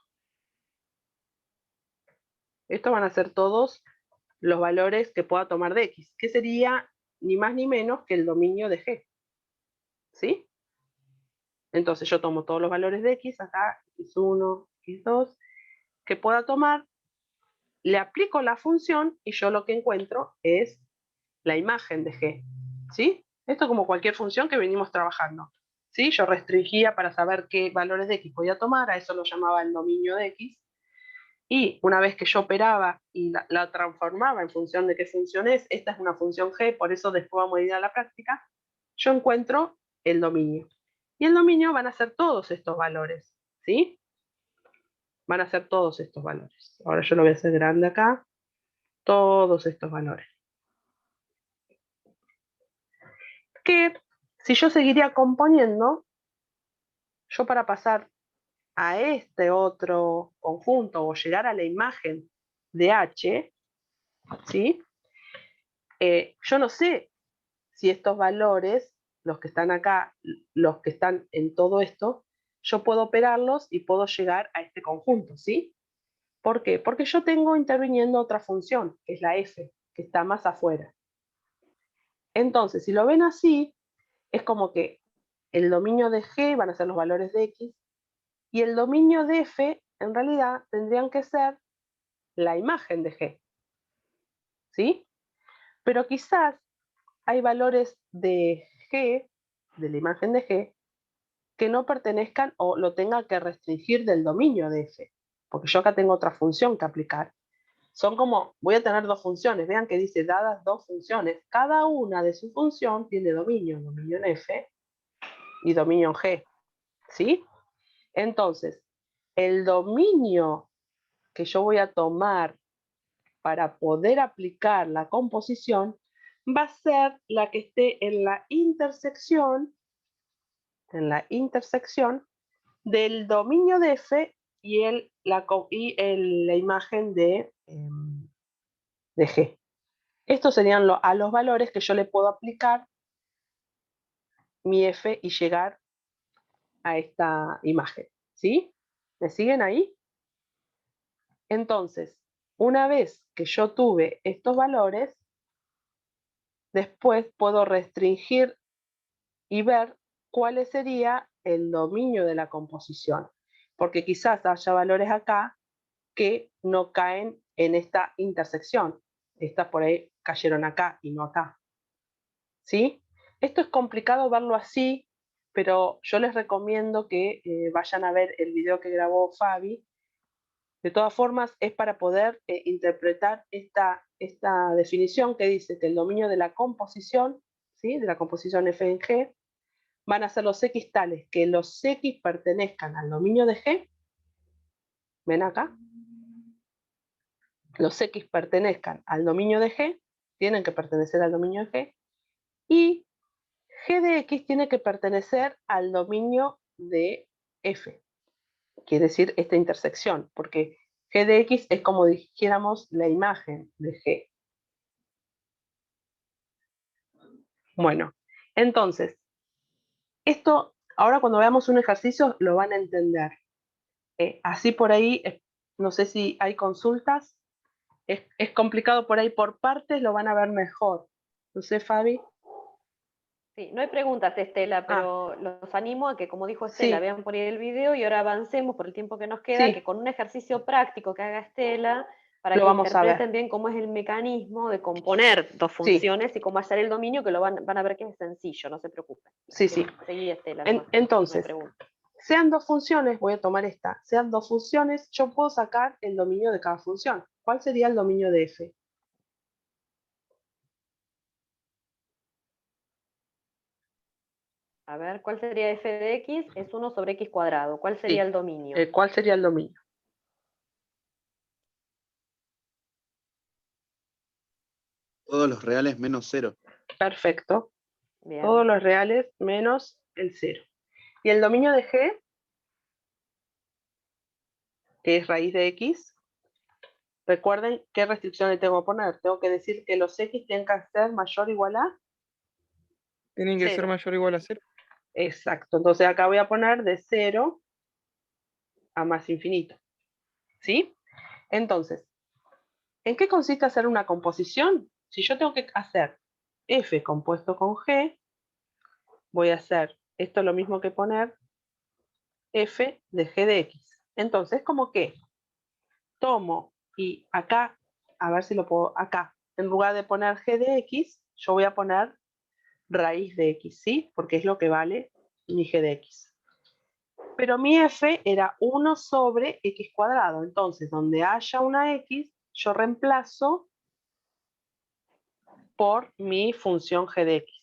Estos van a ser todos los valores que pueda tomar de x, que sería ni más ni menos que el dominio de g, ¿sí? Entonces yo tomo todos los valores de x, acá x1, x2, que pueda tomar, le aplico la función y yo lo que encuentro es la imagen de g, ¿sí? Esto como cualquier función que venimos trabajando, ¿sí? Yo restringía para saber qué valores de x podía tomar, a eso lo llamaba el dominio de x, y una vez que yo operaba y la transformaba en función de qué función es, esta es una función g, por eso después vamos a ir a la práctica, yo encuentro el dominio. Y el dominio van a ser todos estos valores, ¿sí? Van a ser todos estos valores. Ahora yo lo voy a hacer grande acá. Todos estos valores. Que si yo seguiría componiendo, yo para pasar a este otro conjunto o llegar a la imagen de H, ¿sí? Yo no sé si estos valores, los que están acá, los que están en todo esto, yo puedo operarlos y puedo llegar a este conjunto, ¿sí? ¿Por qué? Porque yo tengo interviniendo otra función, que es la f, que está más afuera. Entonces, si lo ven así, es como que el dominio de G van a ser los valores de X, y el dominio de F, en realidad, tendrían que ser la imagen de G, ¿sí? Pero quizás hay valores de G, de la imagen de G, que no pertenezcan o lo tenga que restringir del dominio de F, porque yo acá tengo otra función que aplicar. Son como, voy a tener dos funciones, vean que dice dadas dos funciones, cada una de su función tiene dominio en F y dominio en G, ¿sí? Entonces, el dominio que yo voy a tomar para poder aplicar la composición va a ser la que esté en la intersección del dominio de F y la imagen de G. Estos serían a los valores que yo le puedo aplicar mi F y llegar a esta imagen, ¿sí? ¿Me siguen ahí? Entonces, una vez que yo tuve estos valores, después puedo restringir y ver cuál sería el dominio de la composición, porque quizás haya valores acá que no caen en esta intersección. Estas por ahí cayeron acá y no acá. ¿Sí? Esto es complicado verlo así, pero yo les recomiendo que vayan a ver el video que grabó Fabi. De todas formas, es para poder interpretar esta definición que dice que el dominio de la composición, ¿sí? De la composición F en G, van a ser los X tales que los X pertenezcan al dominio de G. ¿Ven acá? Los X pertenezcan al dominio de G, tienen que pertenecer al dominio de G, y G de X tiene que pertenecer al dominio de F. Quiere decir esta intersección, porque G de X es como dijéramos la imagen de G. Bueno, entonces, esto ahora cuando veamos un ejercicio lo van a entender. Así por ahí, no sé si hay consultas, es complicado por ahí por partes, lo van a ver mejor. No sé, Fabi. Sí, no hay preguntas, Estela, pero los animo a que, como dijo Estela, Sí. vean por ahí el video y ahora avancemos por el tiempo que nos queda, Sí. que con un ejercicio práctico que haga Estela, para Lo que vamos a ver. interpreten bien cómo es el mecanismo de componer dos funciones y cómo hacer el dominio, que lo van a ver que es sencillo, no se preocupen. Sí, sí. Seguí, Estela. Entonces, no hay sean dos funciones, voy a tomar esta, sean dos funciones, yo puedo sacar el dominio de cada función. ¿Cuál sería el dominio de F? A ver, ¿cuál sería f de x? Es 1 sobre x cuadrado. ¿Cuál sería el dominio? ¿Cuál sería el dominio? Todos los reales menos 0. Perfecto. Bien. Todos los reales menos el 0. ¿Y el dominio de G? Que es raíz de X. Recuerden qué restricción le tengo que poner. Tengo que decir que los X tienen que ser mayor o igual a... Tienen que ser mayor o igual a 0. Exacto. Entonces acá voy a poner de 0 a más infinito. ¿Sí? Entonces, ¿en qué consiste hacer una composición? Si yo tengo que hacer F compuesto con G, voy a hacer esto lo mismo que poner F de G de X. Entonces, como que tomo y acá, a ver si lo puedo, acá, en lugar de poner G de X, yo voy a poner raíz de X, ¿sí? Porque es lo que vale mi G de X. Pero mi F era 1 sobre X cuadrado. Entonces, donde haya una X, yo reemplazo por mi función G de X.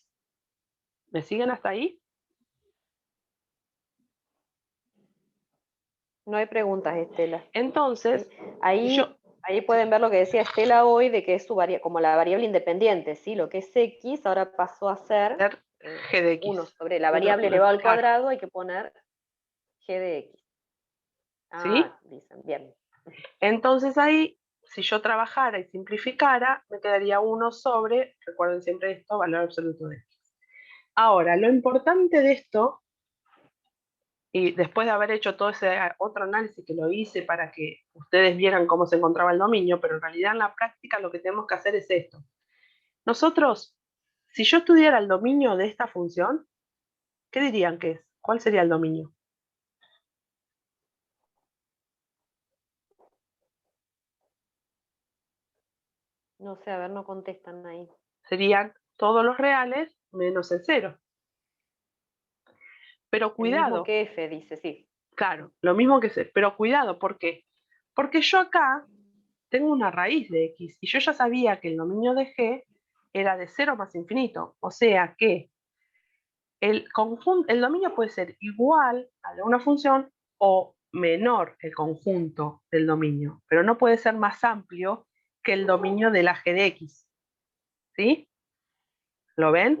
¿Me siguen hasta ahí? No hay preguntas, Estela. Entonces, ahí pueden ver lo que decía Estela hoy, de que es como la variable independiente, ¿sí? Lo que es X ahora pasó a ser G de X. 1 sobre la variable elevado al cuadrado, hay que poner G de X. ¿Sí? Dicen, bien. Entonces ahí, si yo trabajara y simplificara, me quedaría 1 sobre, recuerden siempre esto, valor absoluto de X. Ahora, lo importante de esto, y después de haber hecho todo ese otro análisis que lo hice para que ustedes vieran cómo se encontraba el dominio, pero en realidad en la práctica lo que tenemos que hacer es esto. Nosotros, si yo estudiara el dominio de esta función, ¿qué dirían que es? ¿Cuál sería el dominio? No sé, a ver, no contestan ahí. Serían todos los reales menos el 0. Pero El mismo cuidado. que F, dice, sí. Claro, lo mismo que C, pero cuidado, ¿por qué? Porque yo acá tengo una raíz de X y yo ya sabía que el dominio de G era de 0 más infinito, o sea que el dominio puede ser igual a de una función o menor el conjunto del dominio, pero no puede ser más amplio que el dominio de la G de X. ¿Sí? ¿Lo ven?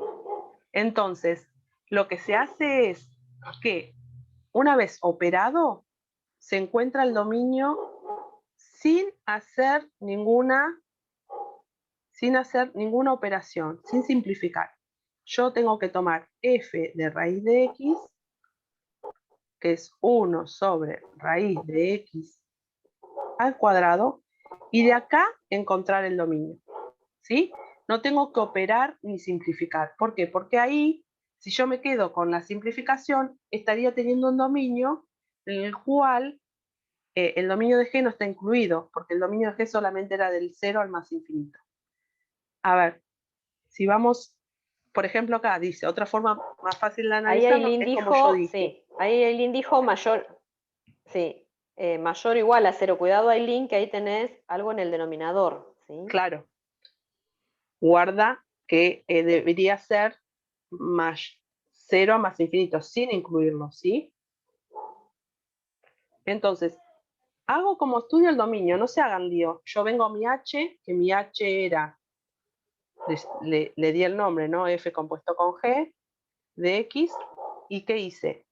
Entonces, lo que se hace es que una vez operado, se encuentra el dominio sin hacer ninguna operación, sin simplificar. Yo tengo que tomar f de raíz de x, que es 1 sobre raíz de x al cuadrado, y de acá encontrar el dominio. ¿Sí? No tengo que operar ni simplificar. ¿Por qué? Porque ahí, si yo me quedo con la simplificación, estaría teniendo un dominio en el cual el dominio de G no está incluido, porque el dominio de G solamente era del 0 al más infinito. A ver, si vamos, por ejemplo, acá dice, otra forma más fácil de analizarlo Ahí es como yo dije. sí, ahí Aileen dijo mayor, sí, mayor o igual a 0. Cuidado, Aileen, que ahí tenés algo en el denominador, ¿sí? Claro. Guarda que debería ser más 0 a más infinito, sin incluirlo, ¿sí? Entonces, hago como estudio el dominio, no se hagan lío. Yo vengo a mi h, que mi h era, le di el nombre, ¿no? F compuesto con G de X, ¿y qué hice?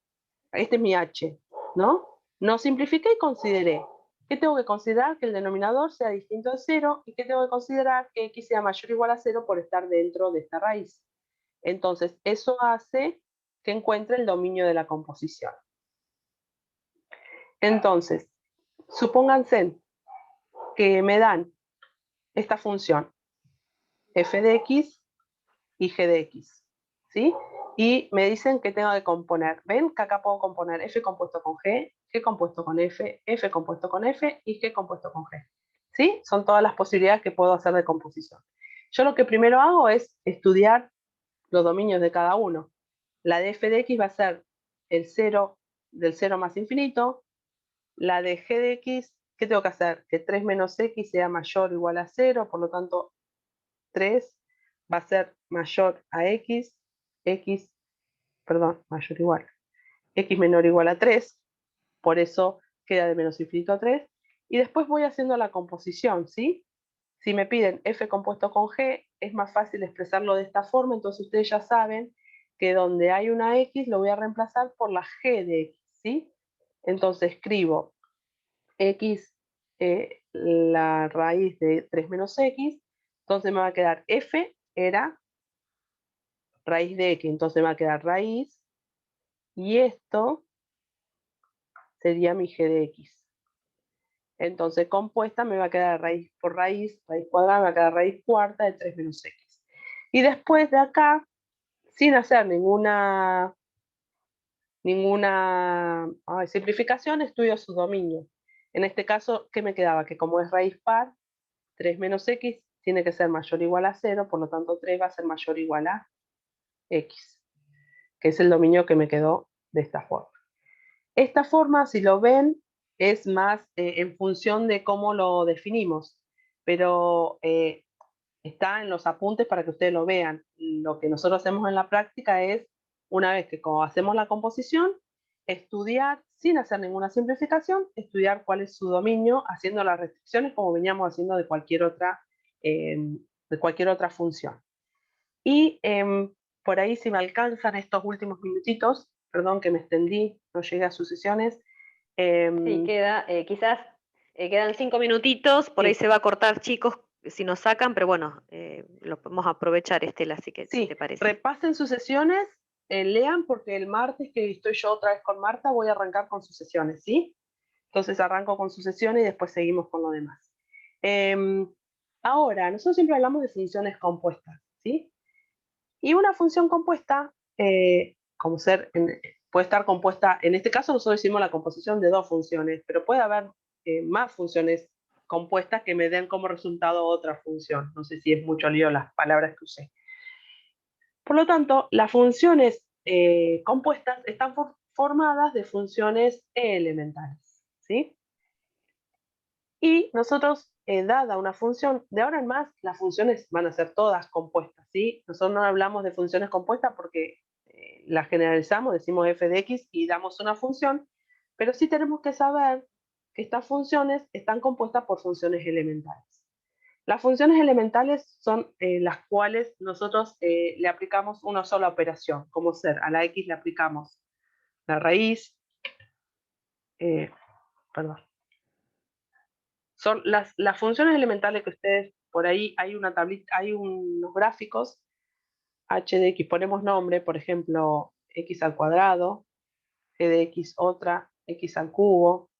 Este es mi h, ¿no? No simplifiqué y consideré. ¿Qué tengo que considerar? Que el denominador sea distinto de 0, y que tengo que considerar que X sea mayor o igual a 0 por estar dentro de esta raíz. Entonces, eso hace que encuentre el dominio de la composición. Entonces, supónganse que me dan esta función, f de x y g de x, ¿sí? Y me dicen que tengo que componer. ¿Ven que acá puedo componer f compuesto con g compuesto con f compuesto con f y g compuesto con g? ¿Sí? Son todas las posibilidades que puedo hacer de composición. Yo lo que primero hago es estudiar los dominios de cada uno. La de f de x va a ser el 0 del 0 más infinito. La de g de x, ¿qué tengo que hacer? Que 3 menos x sea mayor o igual a 0, por lo tanto 3 va a ser mayor a x, mayor o igual, x menor o igual a 3, por eso queda de menos infinito a 3, y después voy haciendo la composición, ¿sí? Si me piden f compuesto con g, es más fácil expresarlo de esta forma, entonces ustedes ya saben que donde hay una x lo voy a reemplazar por la g de x, ¿sí? Entonces escribo x, la raíz de 3 menos x, entonces me va a quedar f era raíz de x, entonces me va a quedar raíz, y esto sería mi g de x. Entonces compuesta me va a quedar raíz por raíz cuadrada, me va a quedar raíz cuarta de 3 menos x. Y después de acá, sin hacer ninguna simplificación, estudio su dominio. En este caso, ¿qué me quedaba? Que como es raíz par, 3 menos x tiene que ser mayor o igual a 0, por lo tanto 3 va a ser mayor o igual a x, que es el dominio que me quedó de esta forma. Esta forma, si lo ven, es más en función de cómo lo definimos, pero está en los apuntes para que ustedes lo vean. Lo que nosotros hacemos en la práctica es, una vez que hacemos la composición, estudiar, sin hacer ninguna simplificación, estudiar cuál es su dominio, haciendo las restricciones como veníamos haciendo de cualquier otra función. Y por ahí, si me alcanzan estos últimos minutitos, perdón que me extendí, no llegué a sucesiones. Sí, quedan 5 minutitos, por ahí Sí. se va a cortar, chicos, si nos sacan, pero bueno, lo podemos aprovechar, Estela, así que si Sí, te parece. repasen sucesiones, lean, porque el martes que estoy yo otra vez con Marta, voy a arrancar con sucesiones, ¿sí? Entonces arranco con sucesiones y después seguimos con lo demás. Ahora, nosotros siempre hablamos de funciones compuestas, ¿sí? Y una función compuesta, puede estar compuesta, en este caso nosotros hicimos la composición de 2 funciones, pero puede haber más funciones compuestas que me den como resultado otra función. No sé si es mucho lío las palabras que usé. Por lo tanto, las funciones compuestas están formadas de funciones elementales, ¿sí? Y nosotros, dada una función, de ahora en más, las funciones van a ser todas compuestas, ¿sí? Nosotros no hablamos de funciones compuestas porque las generalizamos, decimos f de x y damos una función, pero sí tenemos que saber que estas funciones están compuestas por funciones elementales. Las funciones elementales son las cuales nosotros le aplicamos una sola operación, como ser, a la x le aplicamos la raíz, perdón. Son las funciones elementales que ustedes, por ahí hay una tablita, hay unos gráficos, h de x, ponemos nombre, por ejemplo, x al cuadrado, g de x otra, x al cubo,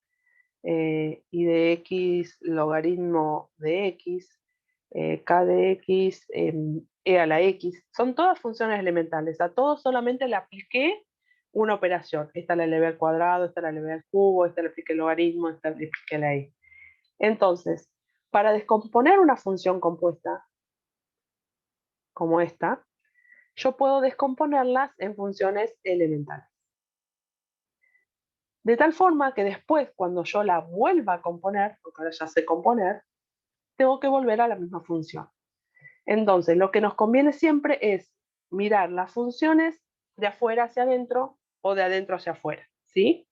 y de x logaritmo de x, k de x, e a la x, son todas funciones elementales, a todos solamente le apliqué una operación, esta la elevé al cuadrado, esta la elevé al cubo, esta le apliqué el logaritmo, esta le apliqué la y. Entonces, para descomponer una función compuesta, como esta, yo puedo descomponerlas en funciones elementales. De tal forma que después, cuando yo la vuelva a componer, porque ahora ya sé componer, tengo que volver a la misma función. Entonces, lo que nos conviene siempre es mirar las funciones de afuera hacia adentro o de adentro hacia afuera, ¿sí?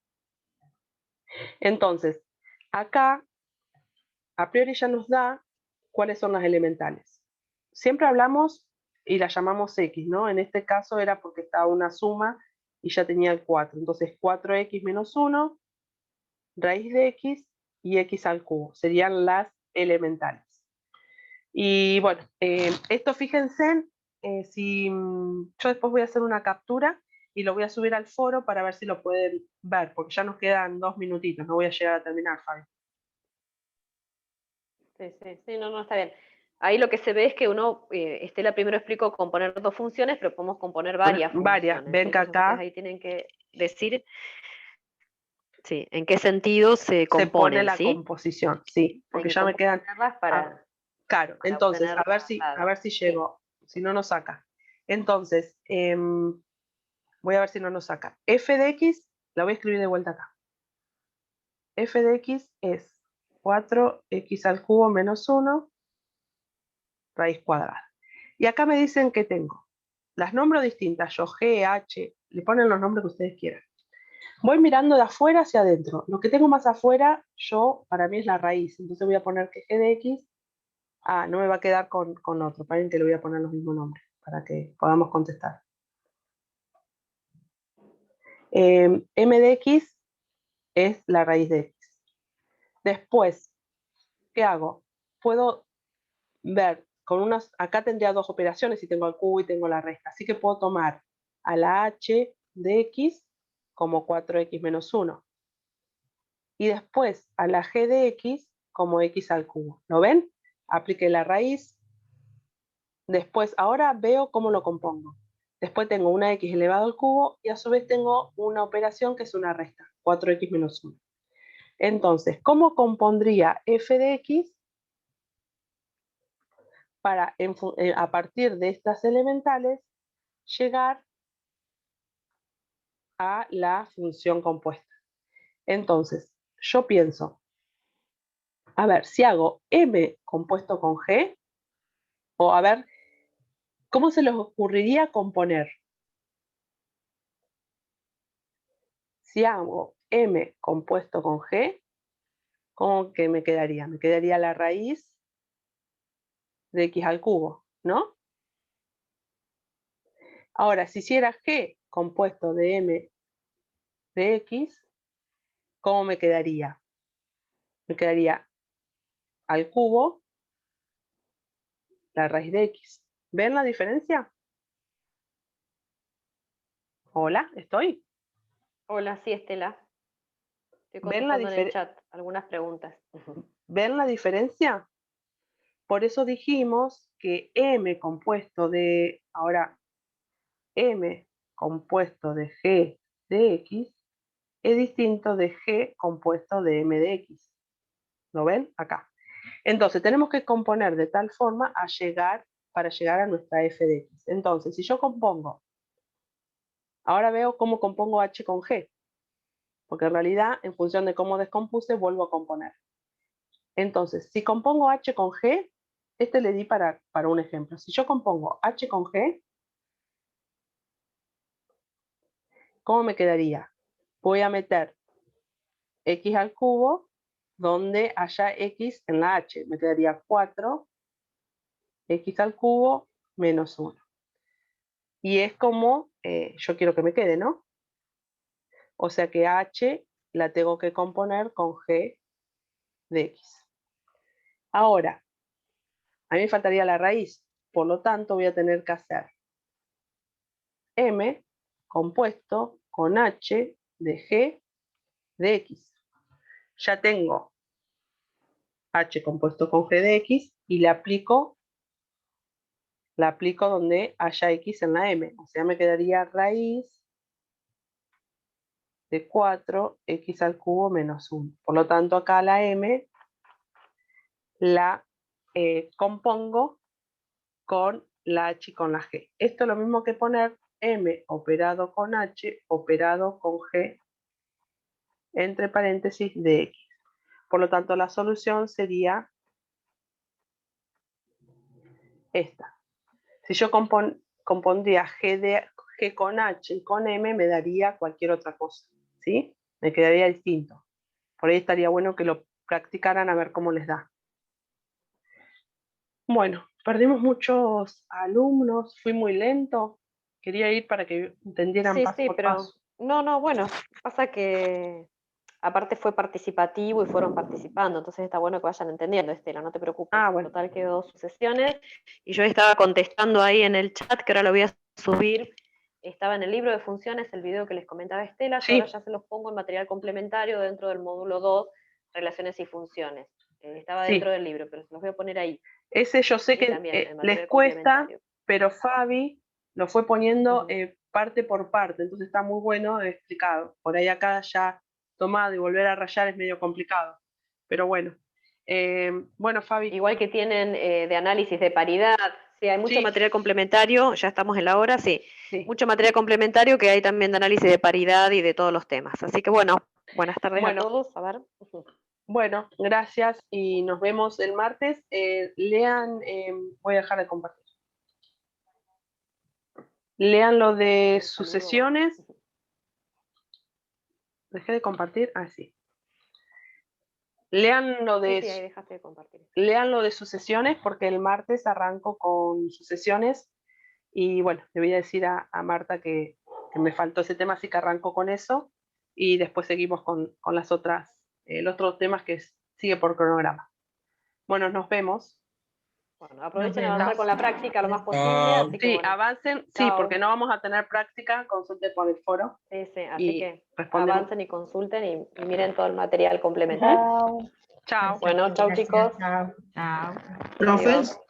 Entonces, acá, a priori ya nos da cuáles son las elementales. Siempre hablamos y la llamamos x, ¿no? En este caso era porque estaba una suma y ya tenía el 4. Entonces, 4x menos 1, raíz de x y x al cubo. Serían las elementales. Y bueno, esto fíjense, yo después voy a hacer una captura y lo voy a subir al foro para ver si lo pueden ver, porque ya nos quedan 2 minutitos, no voy a llegar a terminar, Fabi. Sí, no, está bien. Ahí lo que se ve es que uno, Estela primero explicó componer 2 funciones, pero podemos componer varias funciones. Ven que acá ahí tienen que decir en qué sentido se se pone la ¿sí? composición, sí, porque ya me quedan... Para, claro, entonces, a ver si llego, si no nos saca. Entonces, voy a ver si no nos saca. F de x, la voy a escribir de vuelta acá. F de x es 4x al cubo menos 1, raíz cuadrada. Y acá me dicen que tengo. Las nombro distintas, yo G, H, le ponen los nombres que ustedes quieran. Voy mirando de afuera hacia adentro. Lo que tengo más afuera, para mí es la raíz. Entonces voy a poner que G de x, no me va a quedar con otro. Paren que le voy a poner los mismos nombres para que podamos contestar. M de x es la raíz de x. Después, ¿qué hago? Puedo ver acá tendría 2 operaciones y tengo el cubo y tengo la resta. Así que puedo tomar a la h de x como 4x menos 1. Y después a la g de x como x al cubo. ¿Lo ven? Apliqué la raíz. Después, ahora veo cómo lo compongo. Después tengo una x elevado al cubo y a su vez tengo una operación que es una resta, 4x menos 1. Entonces, ¿cómo compondría f de x para, a partir de estas elementales, llegar a la función compuesta? Entonces, yo pienso, a ver, si hago m compuesto con g, o a ver, ¿cómo se les ocurriría componer? Si hago m compuesto con g, ¿cómo que me quedaría? Me quedaría la raíz de x al cubo, ¿no? Ahora, si hiciera g compuesto de m de X, ¿cómo me quedaría? Me quedaría al cubo la raíz de X. ¿Ven la diferencia? Hola, ¿estoy? Hola, sí, Estela. Estoy ¿Ven la, contestando en el chat algunas preguntas. ¿Ven la diferencia? Por eso dijimos que M compuesto de, ahora, M compuesto de G de X es distinto de G compuesto de M de X. ¿Lo ven? Acá. Entonces, tenemos que componer de tal forma para llegar a nuestra F de X. Entonces, si yo compongo, ahora veo cómo compongo H con G, porque en realidad, en función de cómo descompuse, vuelvo a componer. Entonces, si compongo H con G, este le di para un ejemplo. Si yo compongo H con G, ¿cómo me quedaría? Voy a meter X al cubo donde haya X en la H. Me quedaría 4 X al cubo menos 1. Y es como yo quiero que me quede, ¿no? O sea que H la tengo que componer con G de X. Ahora, a mí me faltaría la raíz. Por lo tanto, voy a tener que hacer M compuesto con H de G de X. Ya tengo H compuesto con G de X y la aplico donde haya X en la M. O sea, me quedaría raíz de 4X al cubo menos 1. Por lo tanto, acá la M la compongo con la H y con la G. Esto es lo mismo que poner M operado con H operado con G entre paréntesis de X. Por lo tanto, la solución sería esta. Si yo compondría G con H y con M, me daría cualquier otra cosa, ¿sí? Me quedaría distinto. Por ahí estaría bueno que lo practicaran a ver cómo les da. Bueno, perdimos muchos alumnos, fui muy lento. Quería ir para que entendieran paso por paso. No, bueno, pasa que aparte fue participativo y fueron participando, entonces está bueno que vayan entendiendo, Estela, no te preocupes. Bueno. Total quedó sucesiones y yo estaba contestando ahí en el chat, que ahora lo voy a subir. Estaba en el libro de funciones, el video que les comentaba Estela, Sí. yo ahora ya se los pongo en material complementario dentro del módulo 2, relaciones y funciones. Estaba dentro del libro, pero se los voy a poner ahí. Ese yo sé que les cuesta, pero Fabi lo fue poniendo parte por parte, entonces está muy bueno explicado. Por ahí acá ya tomado y volver a rayar es medio complicado, pero bueno. Bueno, Fabi. Igual que tienen de análisis de paridad, sí, hay mucho material complementario, ya estamos en la hora, sí. Mucho material complementario que hay también de análisis de paridad y de todos los temas. Así que bueno, buenas tardes a todos, a ver. Bueno, gracias y nos vemos el martes. Lean, voy a dejar de compartir. Lean lo de sucesiones. Dejé de compartir, sí. Lean lo de, Sí, ahí dejaste de compartir. Lean lo de sucesiones porque el martes arranco con sucesiones y bueno, le voy a decir a Marta que me faltó ese tema, así que arranco con eso y después seguimos con las otras, los otros temas que sigue por cronograma. Bueno, nos vemos. Bueno, aprovechen a avanzar con la práctica lo más posible. Así que, sí, bueno, avancen, sí, porque no vamos a tener práctica, consulten con el foro. Sí, así que respondemos. avancen y consulten y miren todo el material complementario. Chao. Bueno, chao chicos. Chao. Adiós.